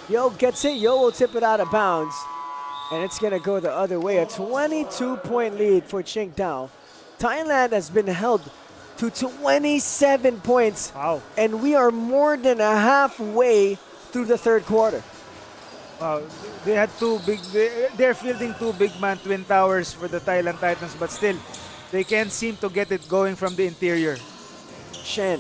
Yo gets it. Yo will tip it out of bounds. And it's going to go the other way. A 22-point lead for QINGDAO. Thailand has been held to 27 points. Wow. And we are more than a halfway through the 3rd quarter. Wow. They had they're fielding 2 big man twin towers for the Thailand Titans, but still, they can't seem to get it going from the interior. Shen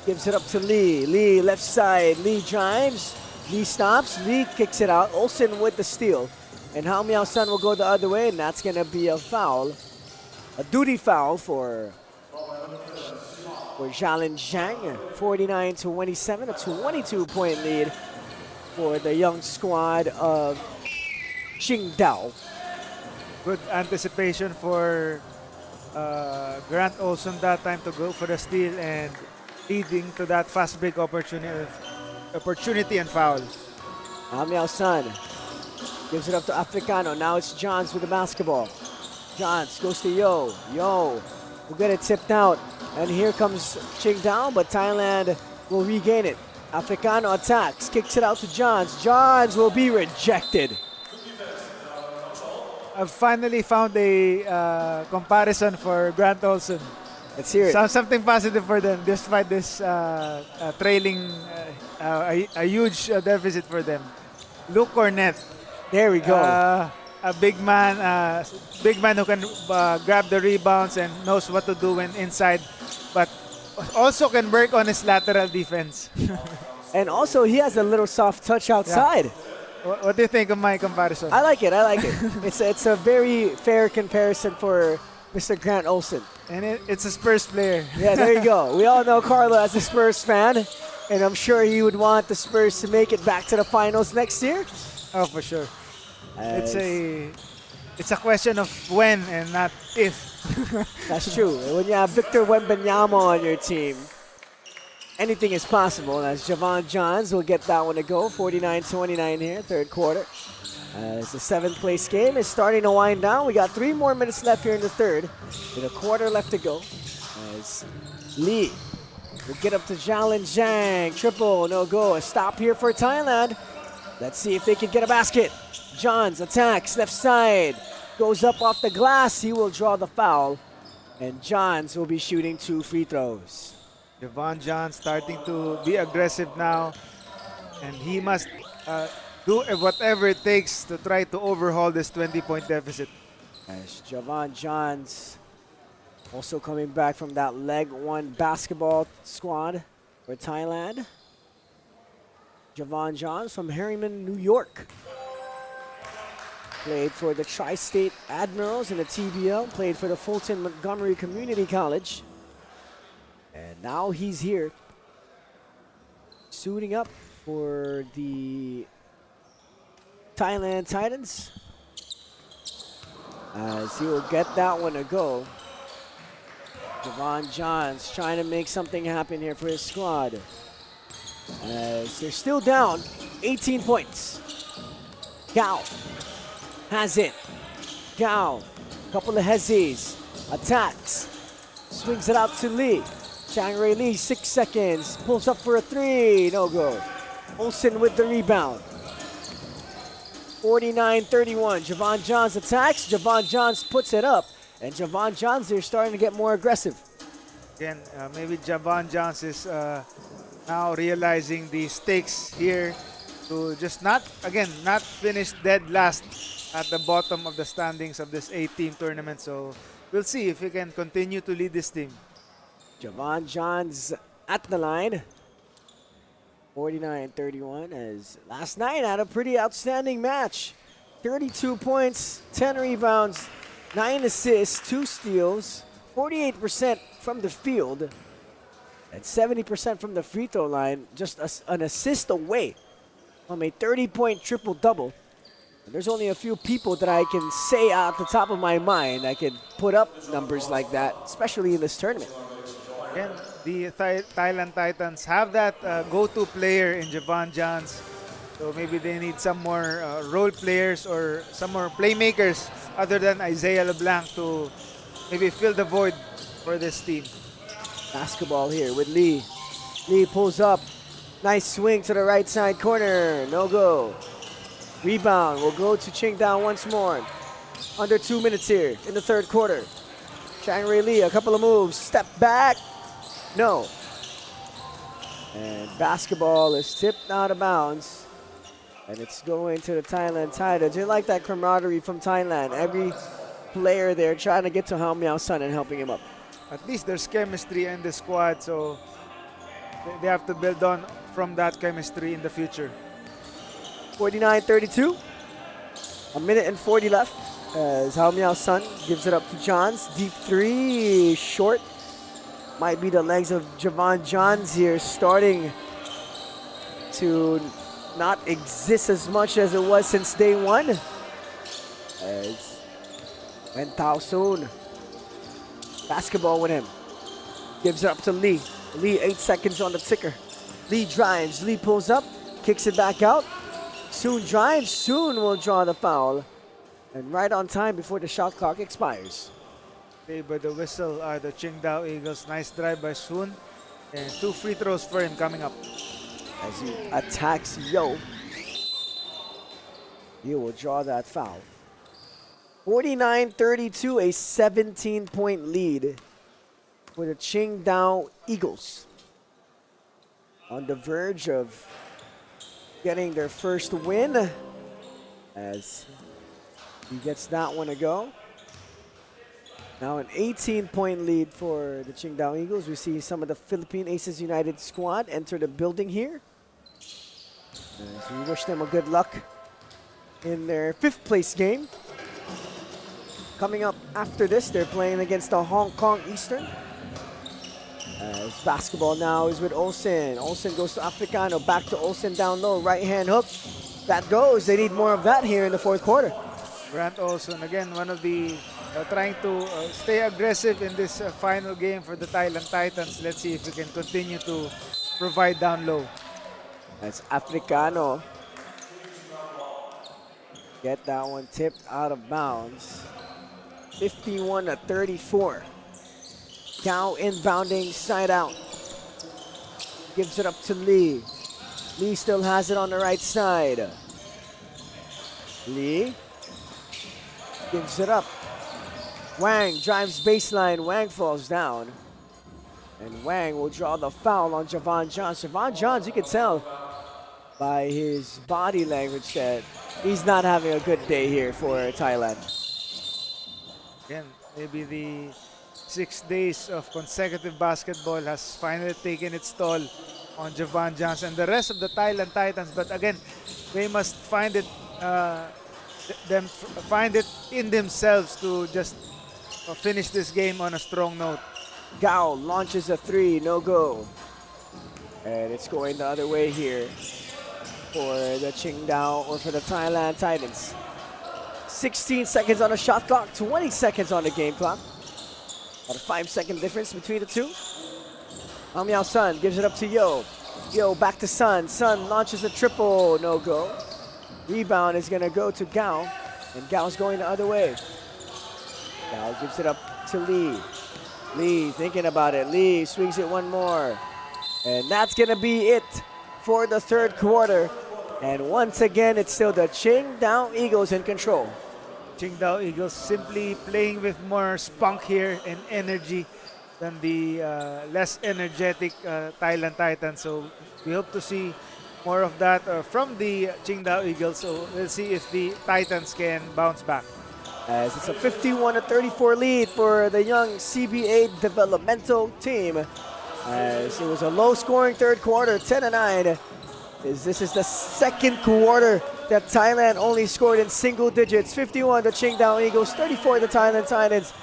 gives it up to Lee. Lee left side. Lee drives. Lee stops. Lee kicks it out. Olsen with the steal. And Hao Miao Sun will go the other way, and that's going to be a foul. A duty foul for Jalin Zhang. 49-27, a 22-point lead for the young squad of QINGDAO. Good anticipation for Grant Olson that time to go for the steal and leading to that fast break opportunity and foul. Hao Miao Sun gives it up to Africano. Now it's Johns with the basketball. Johns goes to Yo. Yo will get it tipped out. And here comes QINGDAO, but Thailand will regain it. Africano attacks, kicks it out to Johns. Johns will be rejected. I've finally found a comparison for Grant Olson. Let's hear it. Something positive for them despite this trailing a huge deficit for them. Luke Cornett. There we go. a big man who can grab the rebounds and knows what to do when inside, but also can work on his lateral defense. And also, he has a little soft touch outside. What do you think of my comparison? I like it. I like it. It's a very fair comparison for Mr. Grant Olson. And it's a Spurs player. Yeah, there you go. We all know Carlo as a Spurs fan, and I'm sure he would want the Spurs to make it back to the finals next year. Oh, for sure. It's a question of when and not if. That's true. When you have Victor Wembanyama on your team, anything is possible. As Javon Johns will get that one to go. 49-29 here, third quarter. As the 7th place game is starting to wind down. We got 3 more minutes left here in the third, with a quarter left to go. As Lee will get up to Jalin Zhang. Triple, no go. A stop here for Thailand. Let's see if they can get a basket. Johns attacks left side. Goes up off the glass. He will draw the foul. And Johns will be shooting 2 free throws. Javon John starting to be aggressive now, and he must do whatever it takes to try to overhaul this 20-point deficit. As Javon Johns also coming back from that leg 1 basketball squad for Thailand. Javon Johns from Harriman, New York. Played for the Tri-State Admirals in the TBL. Played for the Fulton Montgomery Community College. And now he's here, suiting up for the Thailand Titans. As he will get that one to go. Javon Johns trying to make something happen here for his squad. As they're still down 18 points. Gao has it. Gao, couple of hezzies, attacks, swings it out to Lee. Chang-Rae Lee, 6 seconds, pulls up for a 3, no go. Olsen with the rebound. 49-31, Javon Johns attacks, Javon Johns puts it up, and Javon Johns are starting to get more aggressive. Again, maybe Javon Johns is now realizing the stakes here to just not finish dead last at the bottom of the standings of this 8-team tournament. So we'll see if he can continue to lead this team. Javon Johns at the line. 49-31, as last night had a pretty outstanding match. 32 points, 10 rebounds, 9 assists, 2 steals, 48% from the field, and 70% from the free throw line. Just an assist away from a 30-point triple-double. There's only a few people that I can say out the top of my mind I can put up numbers like that, especially in this tournament. And the Thailand Titans have that go-to player in Javon Johns. So maybe they need some more role players or some more playmakers other than Isaiah LeBlanc to maybe fill the void for this team. Basketball here with Lee. Lee pulls up. Nice swing to the right side corner. No go. Rebound will go to QINGDAO once more. Under 2 minutes here in the third quarter. Chang-Rae Lee, a couple of moves. Step back. No. And basketball is tipped out of bounds. And it's going to the Thailand Titans. You like that camaraderie from Thailand. Every player there trying to get to Hao Miao Son and helping him up. At least there's chemistry in the squad, so they have to build on from that chemistry in the future. 49-32. A minute and 40 left. As Hao Miao Son gives it up to Johns. Deep 3, short. Might be the legs of Javon Johns here starting to not exist as much as it was since day one. As Wentao soon. Basketball with him. Gives it up to Lee. Lee, 8 seconds on the ticker. Lee drives. Lee pulls up. Kicks it back out. Soon drives. Soon will draw the foul. And right on time before the shot clock expires. By the whistle are the QINGDAO Eagles. Nice drive by Soon. And 2 free throws for him coming up. As he attacks Yo, he will draw that foul. 49-32, a 17-point lead for the QINGDAO Eagles. On the verge of getting their first win, as He gets that one to go. Now an 18-point lead for the QINGDAO Eagles. We see some of the Philippine Aces United squad enter the building here. As we wish them a good luck in their 5th place game. Coming up after this, they're playing against the Hong Kong Eastern. As basketball now is with Olsen. Olsen goes to Africano, back to Olsen down low, right-hand hook. That goes. They need more of that here in the 4th quarter. Grant Olson, again, one of the trying to stay aggressive in this final game for the Thailand Titans. Let's see if we can continue to provide down low. That's Africano. Get that one tipped out of bounds. 51-34. Gao inbounding side out. Gives it up to Lee. Lee still has it on the right side. Lee gives it up. Wang drives baseline. Wang falls down. And Wang will draw the foul on Javon Johns. Javon Johns, you can tell by his body language that he's not having a good day here for Thailand. Again, maybe the 6 days of consecutive basketball has finally taken its toll on Javon Johns and the rest of the Thailand Titans. But again, they must find it, find it in themselves to just finish this game on a strong note. Gao launches a 3, no go. And it's going the other way here for the QINGDAO or for the Thailand Titans. 16 seconds on the shot clock, 20 seconds on the game clock. About a 5-second difference between the two. Miao Sun gives it up to Yo. Yo back to Sun. Sun launches a triple, no go. Rebound is gonna go to Gao, and Gao's going the other way. Gao gives it up to Lee. Lee thinking about it. Lee swings it one more. And that's gonna be it for the 3rd quarter. And once again, it's still the QINGDAO Eagles in control. QINGDAO Eagles simply playing with more spunk here and energy than the less energetic Thailand Titans. So we hope to see more of that from the QINGDAO Eagles. So we'll see if the Titans can bounce back. As it's a 51-34 lead for the young CBA developmental team. As it was a low-scoring 3rd quarter, 10-9. This is the 2nd quarter that Thailand only scored in single digits. 51 the QINGDAO Eagles, 34 the Thailand Titans.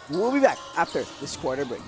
We'll be back after this quarter break.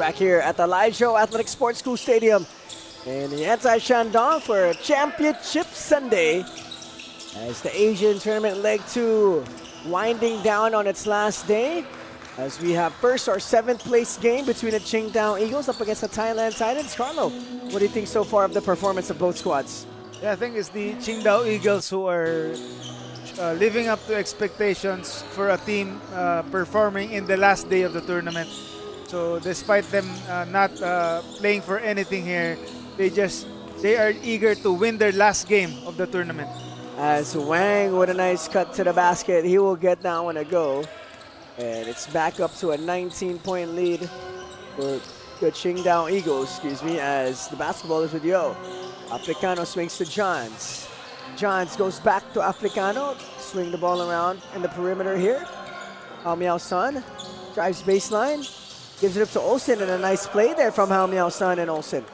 back here at the Lizhou Athletic Sports School Stadium in YANTAI Shandong for Championship Sunday as the Asian Tournament Leg 2 winding down on its last day. As we have first our 7th place game between the QINGDAO Eagles up against the Thailand Titans. Carlo, what do you think so far of the performance of both squads? Yeah, I think it's the QINGDAO Eagles who are living up to expectations for a team performing in the last day of the tournament. So despite them not playing for anything here, they are eager to win their last game of the tournament. As Wang with a nice cut to the basket, he will get that one a go. And it's back up to a 19-point lead for the QINGDAO Eagles, as the basketball is with Yo. Africano swings to Johns. Johns goes back to Africano, swing the ball around in the perimeter here. Hao Miao Sun drives baseline, gives it up to Olsen, and a nice play there from Hao Miao Sun and Olsen.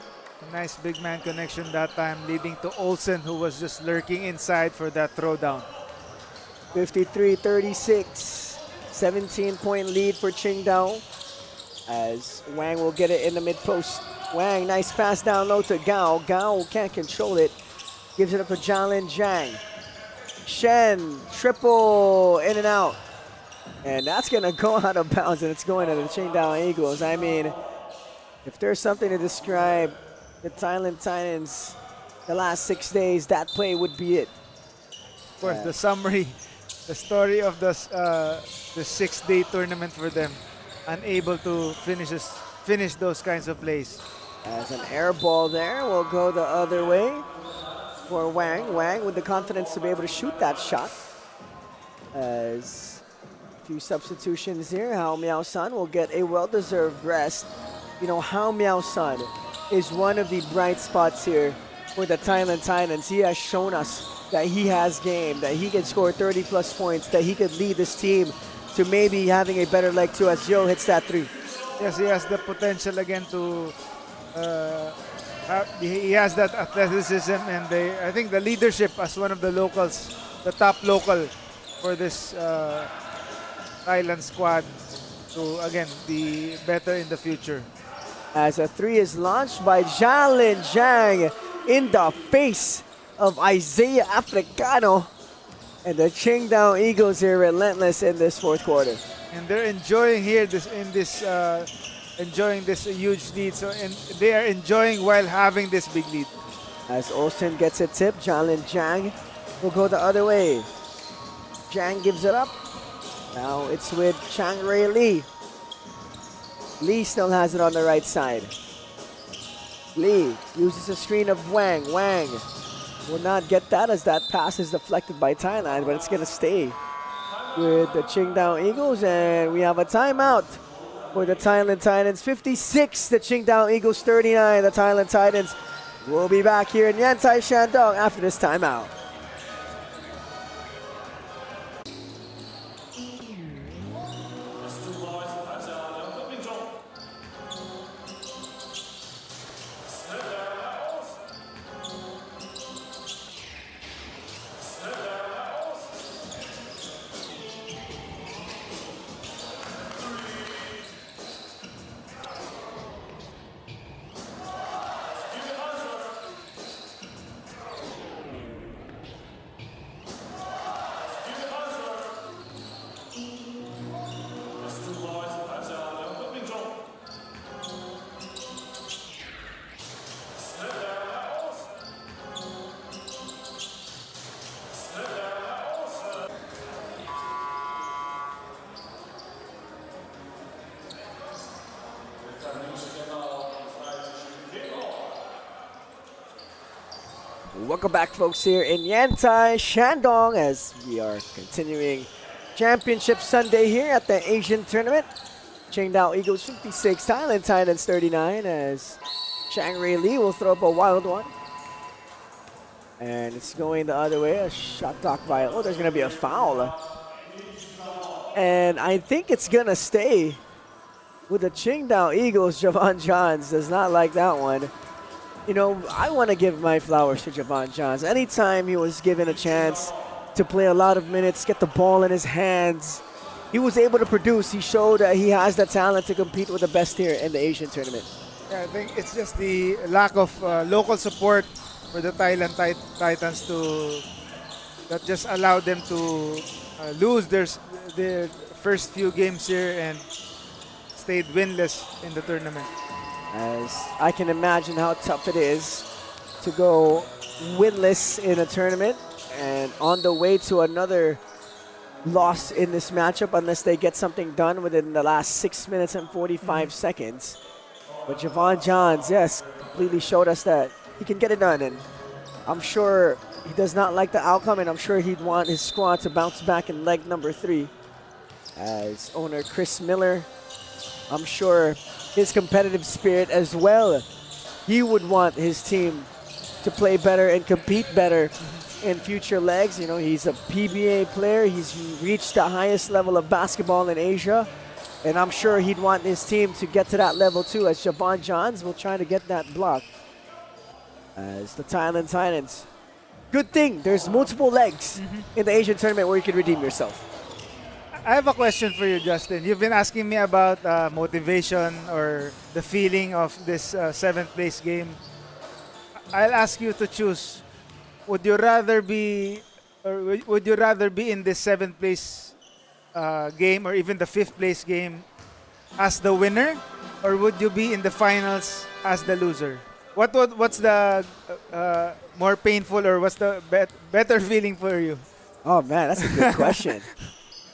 A nice big man connection that time, leading to Olsen, who was just lurking inside for that throwdown. 53-36. 17-point lead for QINGDAO as Wang will get it in the mid-post. Wang, nice pass down low to Gao. Gao can't control it. Gives it up to Jialin Zhang. Shen, triple, in and out. And that's going to go out of bounds, and it's going to the QINGDAO Eagles. I mean, if there's something to describe the Thailand Titans the last 6 days, that play would be it. Of course, the summary, the story of the 6-day tournament for them, unable to finish those kinds of plays. As an air ball there will go the other way for Wang. Wang with the confidence to be able to shoot that shot. As a few substitutions here, Hao Miao Sun will get a well-deserved rest. You know, Hao Miao Sun is one of the bright spots here for the Thailand Titans. He has shown us that he has game, that he can score 30-plus points, that he could lead this team to maybe having a better leg too as Joe hits that three. Yes, he has the potential again to, he has that athleticism and I think the leadership as one of the locals, the top local for this Thailand squad to again be better in the future. As a three is launched by Jialin Zhang in the face of Isaiah Africano. And the QINGDAO Eagles here relentless in this fourth quarter. And they're enjoying here enjoying this huge lead. So they are enjoying while having this big lead. As Olsen gets a tip, Jialin Zhang will go the other way. Zhang gives it up. Now it's with Chang-Rae Lee. Lee still has it on the right side. Lee uses a screen of Wang. Wang will not get that as that pass is deflected by Thailand, but it's going to stay with the QINGDAO Eagles. And we have a timeout for the Thailand Titans. 56, the QINGDAO Eagles 39, the Thailand Titans. We'll be back here in Yantai Shandong after this timeout. Welcome back, folks, here in Yantai Shandong as we are continuing Championship Sunday here at the Asian Tournament. QINGDAO Eagles 56, Thailand Titans 39 as Chang-Rae Lee will throw up a wild one. And it's going the other way, a shot block by, oh, there's going to be a foul. And I think it's going to stay with the QINGDAO Eagles. Javon Johns does not like that one. You know, I want to give my flowers to Javon Johns. Anytime he was given a chance to play a lot of minutes, get the ball in his hands, he was able to produce. He showed that he has the talent to compete with the best here in the Asian tournament. Yeah, I think it's just the lack of local support for the Thailand Titans to that just allowed them to lose their first few games here and stayed winless in the tournament. As I can imagine how tough it is to go winless in a tournament and on the way to another loss in this matchup unless they get something done within the last 6 minutes and 45 seconds. But Javon Johns, yes, completely showed us that he can get it done, and I'm sure he does not like the outcome, and I'm sure he'd want his squad to bounce back in leg number 3. As owner Chris Miller, I'm sure his competitive spirit as well, he would want his team to play better and compete better in future legs. You know, he's a PBA player. He's reached the highest level of basketball in Asia. And I'm sure he'd want his team to get to that level too, as Javon Johns will try to get that block. As the Thailand Titans. Good thing there's multiple legs in the Asian tournament where you can redeem yourself. I have a question for you, Justin. You've been asking me about motivation or the feeling of this 7th place game. I'll ask you to choose. Would you rather be in this 7th place game or even the 5th place game as the winner, or would you be in the finals as the loser? What's the more painful, or what's the better feeling for you? Oh man, that's a good question.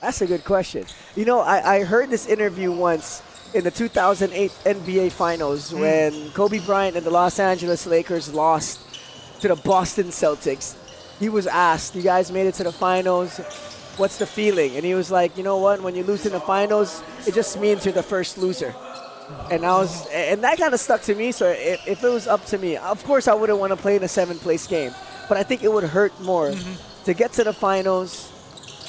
That's a good question. You know, I heard this interview once in the 2008 NBA Finals when Kobe Bryant and the Los Angeles Lakers lost to the Boston Celtics. He was asked, you guys made it to the finals, what's the feeling? And he was like, you know what, when you lose in the finals, it just means you're the first loser. And that kind of stuck to me. So if it was up to me, of course I wouldn't want to play in a 7th place game, but I think it would hurt more to get to the finals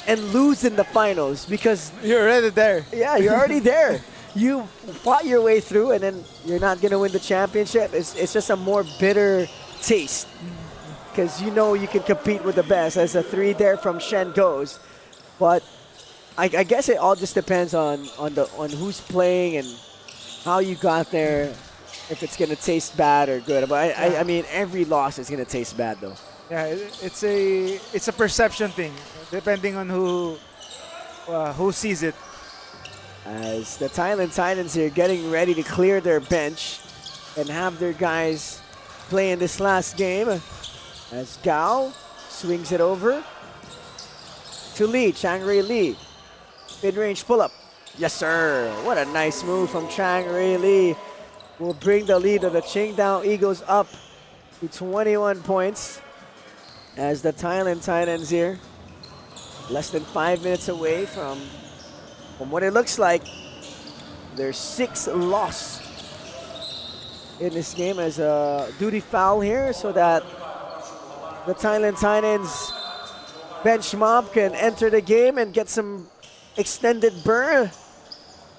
and lose in the finals, because you're already there. Yeah, you're already there. You fought your way through, and then you're not going to win the championship. It's just a more bitter taste, because you know you can compete with the best, as a 3 there from Shen goes. But I guess it all just depends on who's playing and how you got there, if it's going to taste bad or good. But I mean, every loss is going to taste bad, though. Yeah, it's a perception thing, depending on who sees it. As the Thailand Titans here getting ready to clear their bench and have their guys play in this last game. As Gao swings it over to Lee, Chang-Rae Lee. Mid-range pull-up. Yes, sir. What a nice move from Chang-Rae Lee. Will bring the lead of the QINGDAO Eagles up to 21 points. As the Thailand Titans here, less than 5 minutes away from what it looks like their 6th loss in this game, as a duty foul here, so that the Thailand Titans bench mob can enter the game and get some extended burn.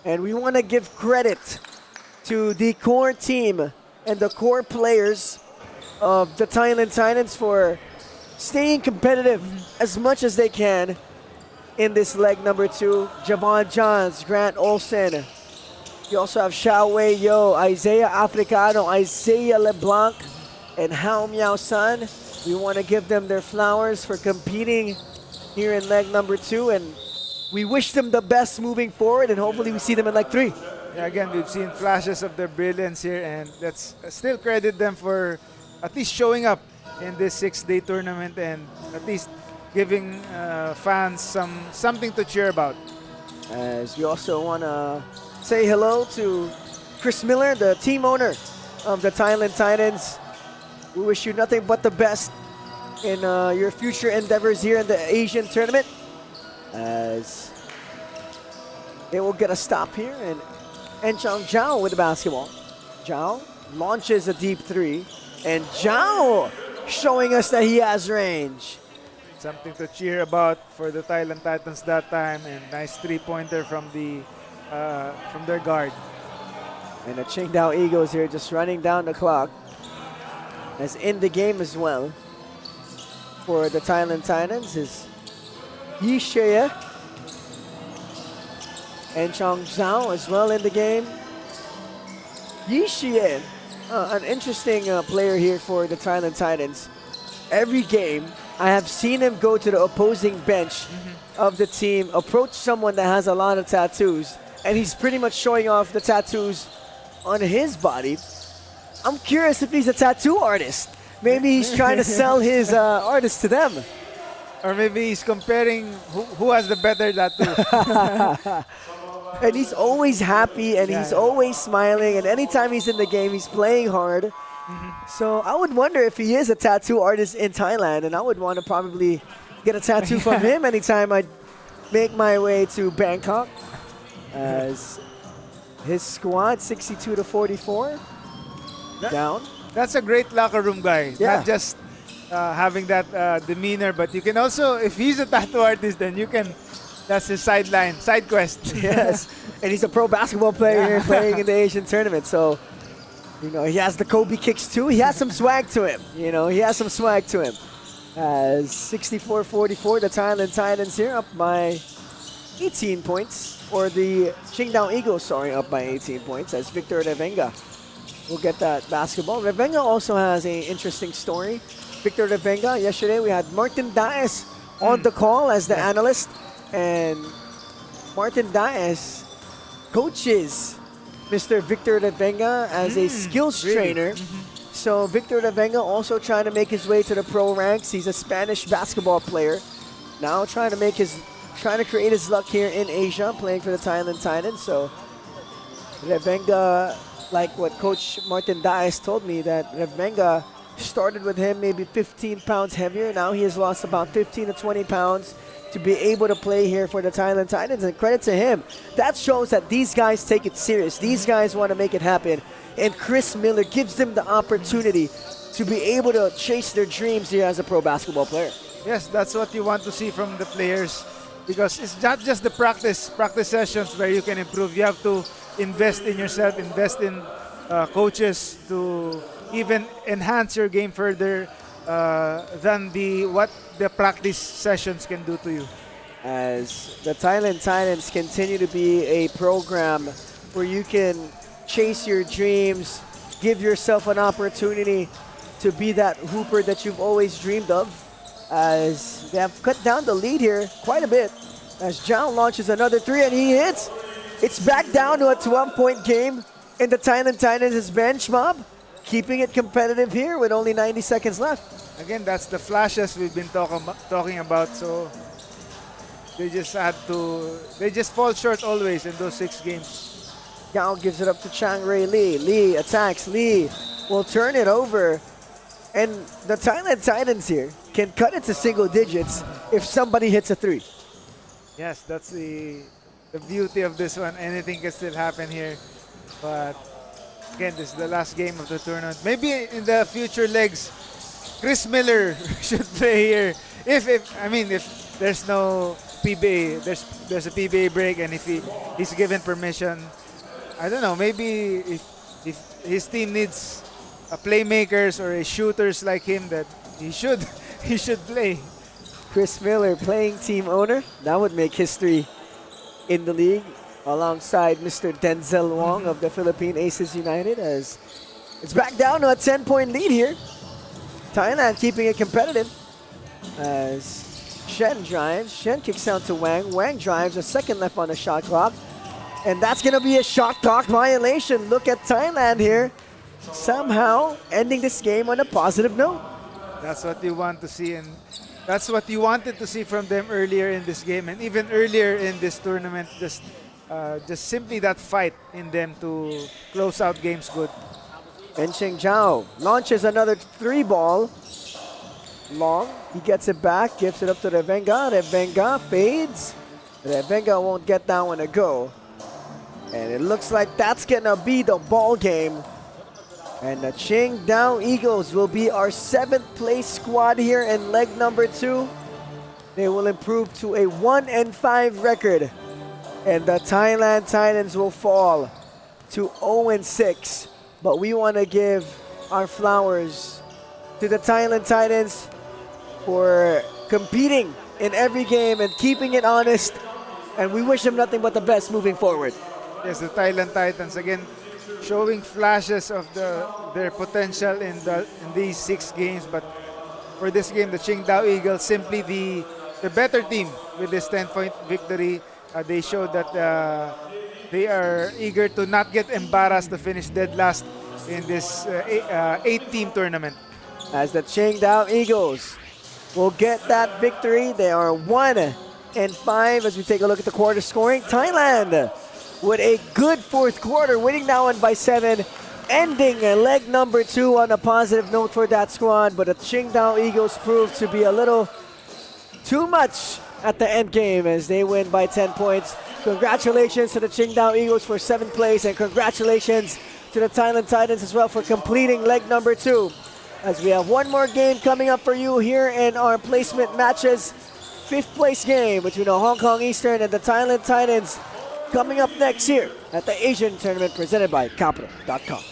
And we want to give credit to the core team and the core players of the Thailand Titans for staying competitive as much as they can in this leg number 2. Javon Johns, Grant Olsen. You also have Xiao Wei Yo, Isaiah Africano, Isaiah LeBlanc, and Hao Miao Sun. We want to give them their flowers for competing here in leg number 2, and we wish them the best moving forward, and hopefully we see them in leg 3. Yeah, again, we've seen flashes of their brilliance here, and let's still credit them for at least showing up in this 6-day tournament and at least giving fans something to cheer about. As we also want to say hello to Chris Miller, the team owner of the Thailand Titans. We wish you nothing but the best in your future endeavors here in the Asian tournament. As they will get a stop here, and Enchong Zhao with the basketball. Zhao launches a deep 3, and Zhao showing us that he has range. Something to cheer about for the Thailand Titans that time, and nice 3-pointer from their guard. And the QINGDAO Eagles here just running down the clock, as in the game as well for the Thailand Titans is Yi Shea and Chong Zhao as well in the game. Yi Xian, an interesting player here for the Thailand Titans. Every game, I have seen him go to the opposing bench of the team, approach someone that has a lot of tattoos, and he's pretty much showing off the tattoos on his body. I'm curious if he's a tattoo artist. Maybe he's trying to sell his artist to them. Or maybe he's comparing who has the better tattoo. And he's always happy and he's always smiling, and anytime he's in the game, he's playing hard. So I would wonder if he is a tattoo artist in Thailand, and I would want to probably get a tattoo from him anytime I make my way to Bangkok. As his squad, 62-44, down. That's a great locker room guy. Yeah. Not just having that demeanor, but you can also, if he's a tattoo artist, then you can, that's his sideline, side quest. Yes, and he's a pro basketball player here playing in the Asian tournament. So, you know, he has the Kobe kicks too. He has some swag to him. You know, he has some swag to him. As 64-44, the Thailand Titans here up by 18 points. Or the QINGDAO Eagles, sorry, up by 18 points as Victor Revenga will get that basketball. Revenga also has an interesting story. Victor Revenga, yesterday we had Martin Dias on the call as the analyst. And Martin Dias coaches Mr. Victor Revenga as a skills trainer. So Victor Revenga also trying to make his way to the pro ranks. He's a Spanish basketball player. Now trying to create his luck here in Asia, playing for the Thailand Titans. So Revenga, like what Coach Martin Dias told me, that Revenga started with him maybe 15 pounds heavier. Now he has lost about 15 to 20 pounds to be able to play here for the Thailand Titans, and credit to him. That shows that these guys take it serious. These guys want to make it happen, and Chris Miller gives them the opportunity to be able to chase their dreams here as a pro basketball player. Yes, that's what you want to see from the players, because it's not just the practice sessions where you can improve. You have to invest in yourself, invest in coaches to even enhance your game further than what the practice sessions can do to you. As the Thailand Titans continue to be a program where you can chase your dreams, give yourself an opportunity to be that hooper that you've always dreamed of, as they have cut down the lead here quite a bit. As Zhao launches another three and he hits. It's back down to a 12-point game in the Thailand Titans' bench mob, keeping it competitive here with only 90 seconds left. Again, that's the flashes we've been talking about. So they just fall short always in those 6 games. Gao gives it up to Chang Rui Lee. Lee attacks. Lee will turn it over. And the Thailand Titans here can cut it to single digits if somebody hits a three. Yes, that's the beauty of this one. Anything can still happen here. But again, this is the last game of the tournament. Maybe in the future legs, Chris Miller should play here. If there's no PBA, there's a PBA break, and if he's given permission, I don't know. Maybe if his team needs playmakers or shooters like him, that he should play. Chris Miller playing team owner. That would make history in the league alongside Mr. Denzel Wong of the Philippine Aces United, as it's back down to a 10-point lead here. Thailand keeping it competitive as Shen drives. Shen kicks out to Wang. Wang drives, a second left on the shot clock. And that's going to be a shot clock violation. Look at Thailand here, somehow ending this game on a positive note. That's what you want to see, and that's what you wanted to see from them earlier in this game, and even earlier in this tournament. Just simply that fight in them to close out games good. And Cheng Zhao launches another 3-ball. Long, he gets it back, gives it up to Revenga. Revenga fades. Revenga won't get that one to go. And it looks like that's gonna be the ball game. And the QINGDAO Eagles will be our 7th place squad here in leg number 2. They will improve to a 1-5 record. And the Thailand Titans will fall to 0-6. But we want to give our flowers to the Thailand Titans for competing in every game and keeping it honest and we wish them nothing but the best moving forward. Yes, the Thailand Titans again showing flashes of their potential in these 6 games, but for this game, the QINGDAO Eagles simply the better team with this 10-point victory. They showed that they are eager to not get embarrassed to finish dead last in this 8-team tournament. As the QINGDAO Eagles will get that victory, they are 1-5 as we take a look at the quarter scoring. Thailand with a good fourth quarter, winning that one by 7, ending leg number 2 on a positive note for that squad. But the QINGDAO Eagles proved to be a little too much at the end game as they win by 10 points. Congratulations to the QINGDAO Eagles for 7th place, and congratulations to the Thailand Titans as well for completing leg number 2. As we have one more game coming up for you here in our placement matches. 5th place game between the Hong Kong Eastern and the Thailand Titans coming up next here at the Asian Tournament presented by Capital.com.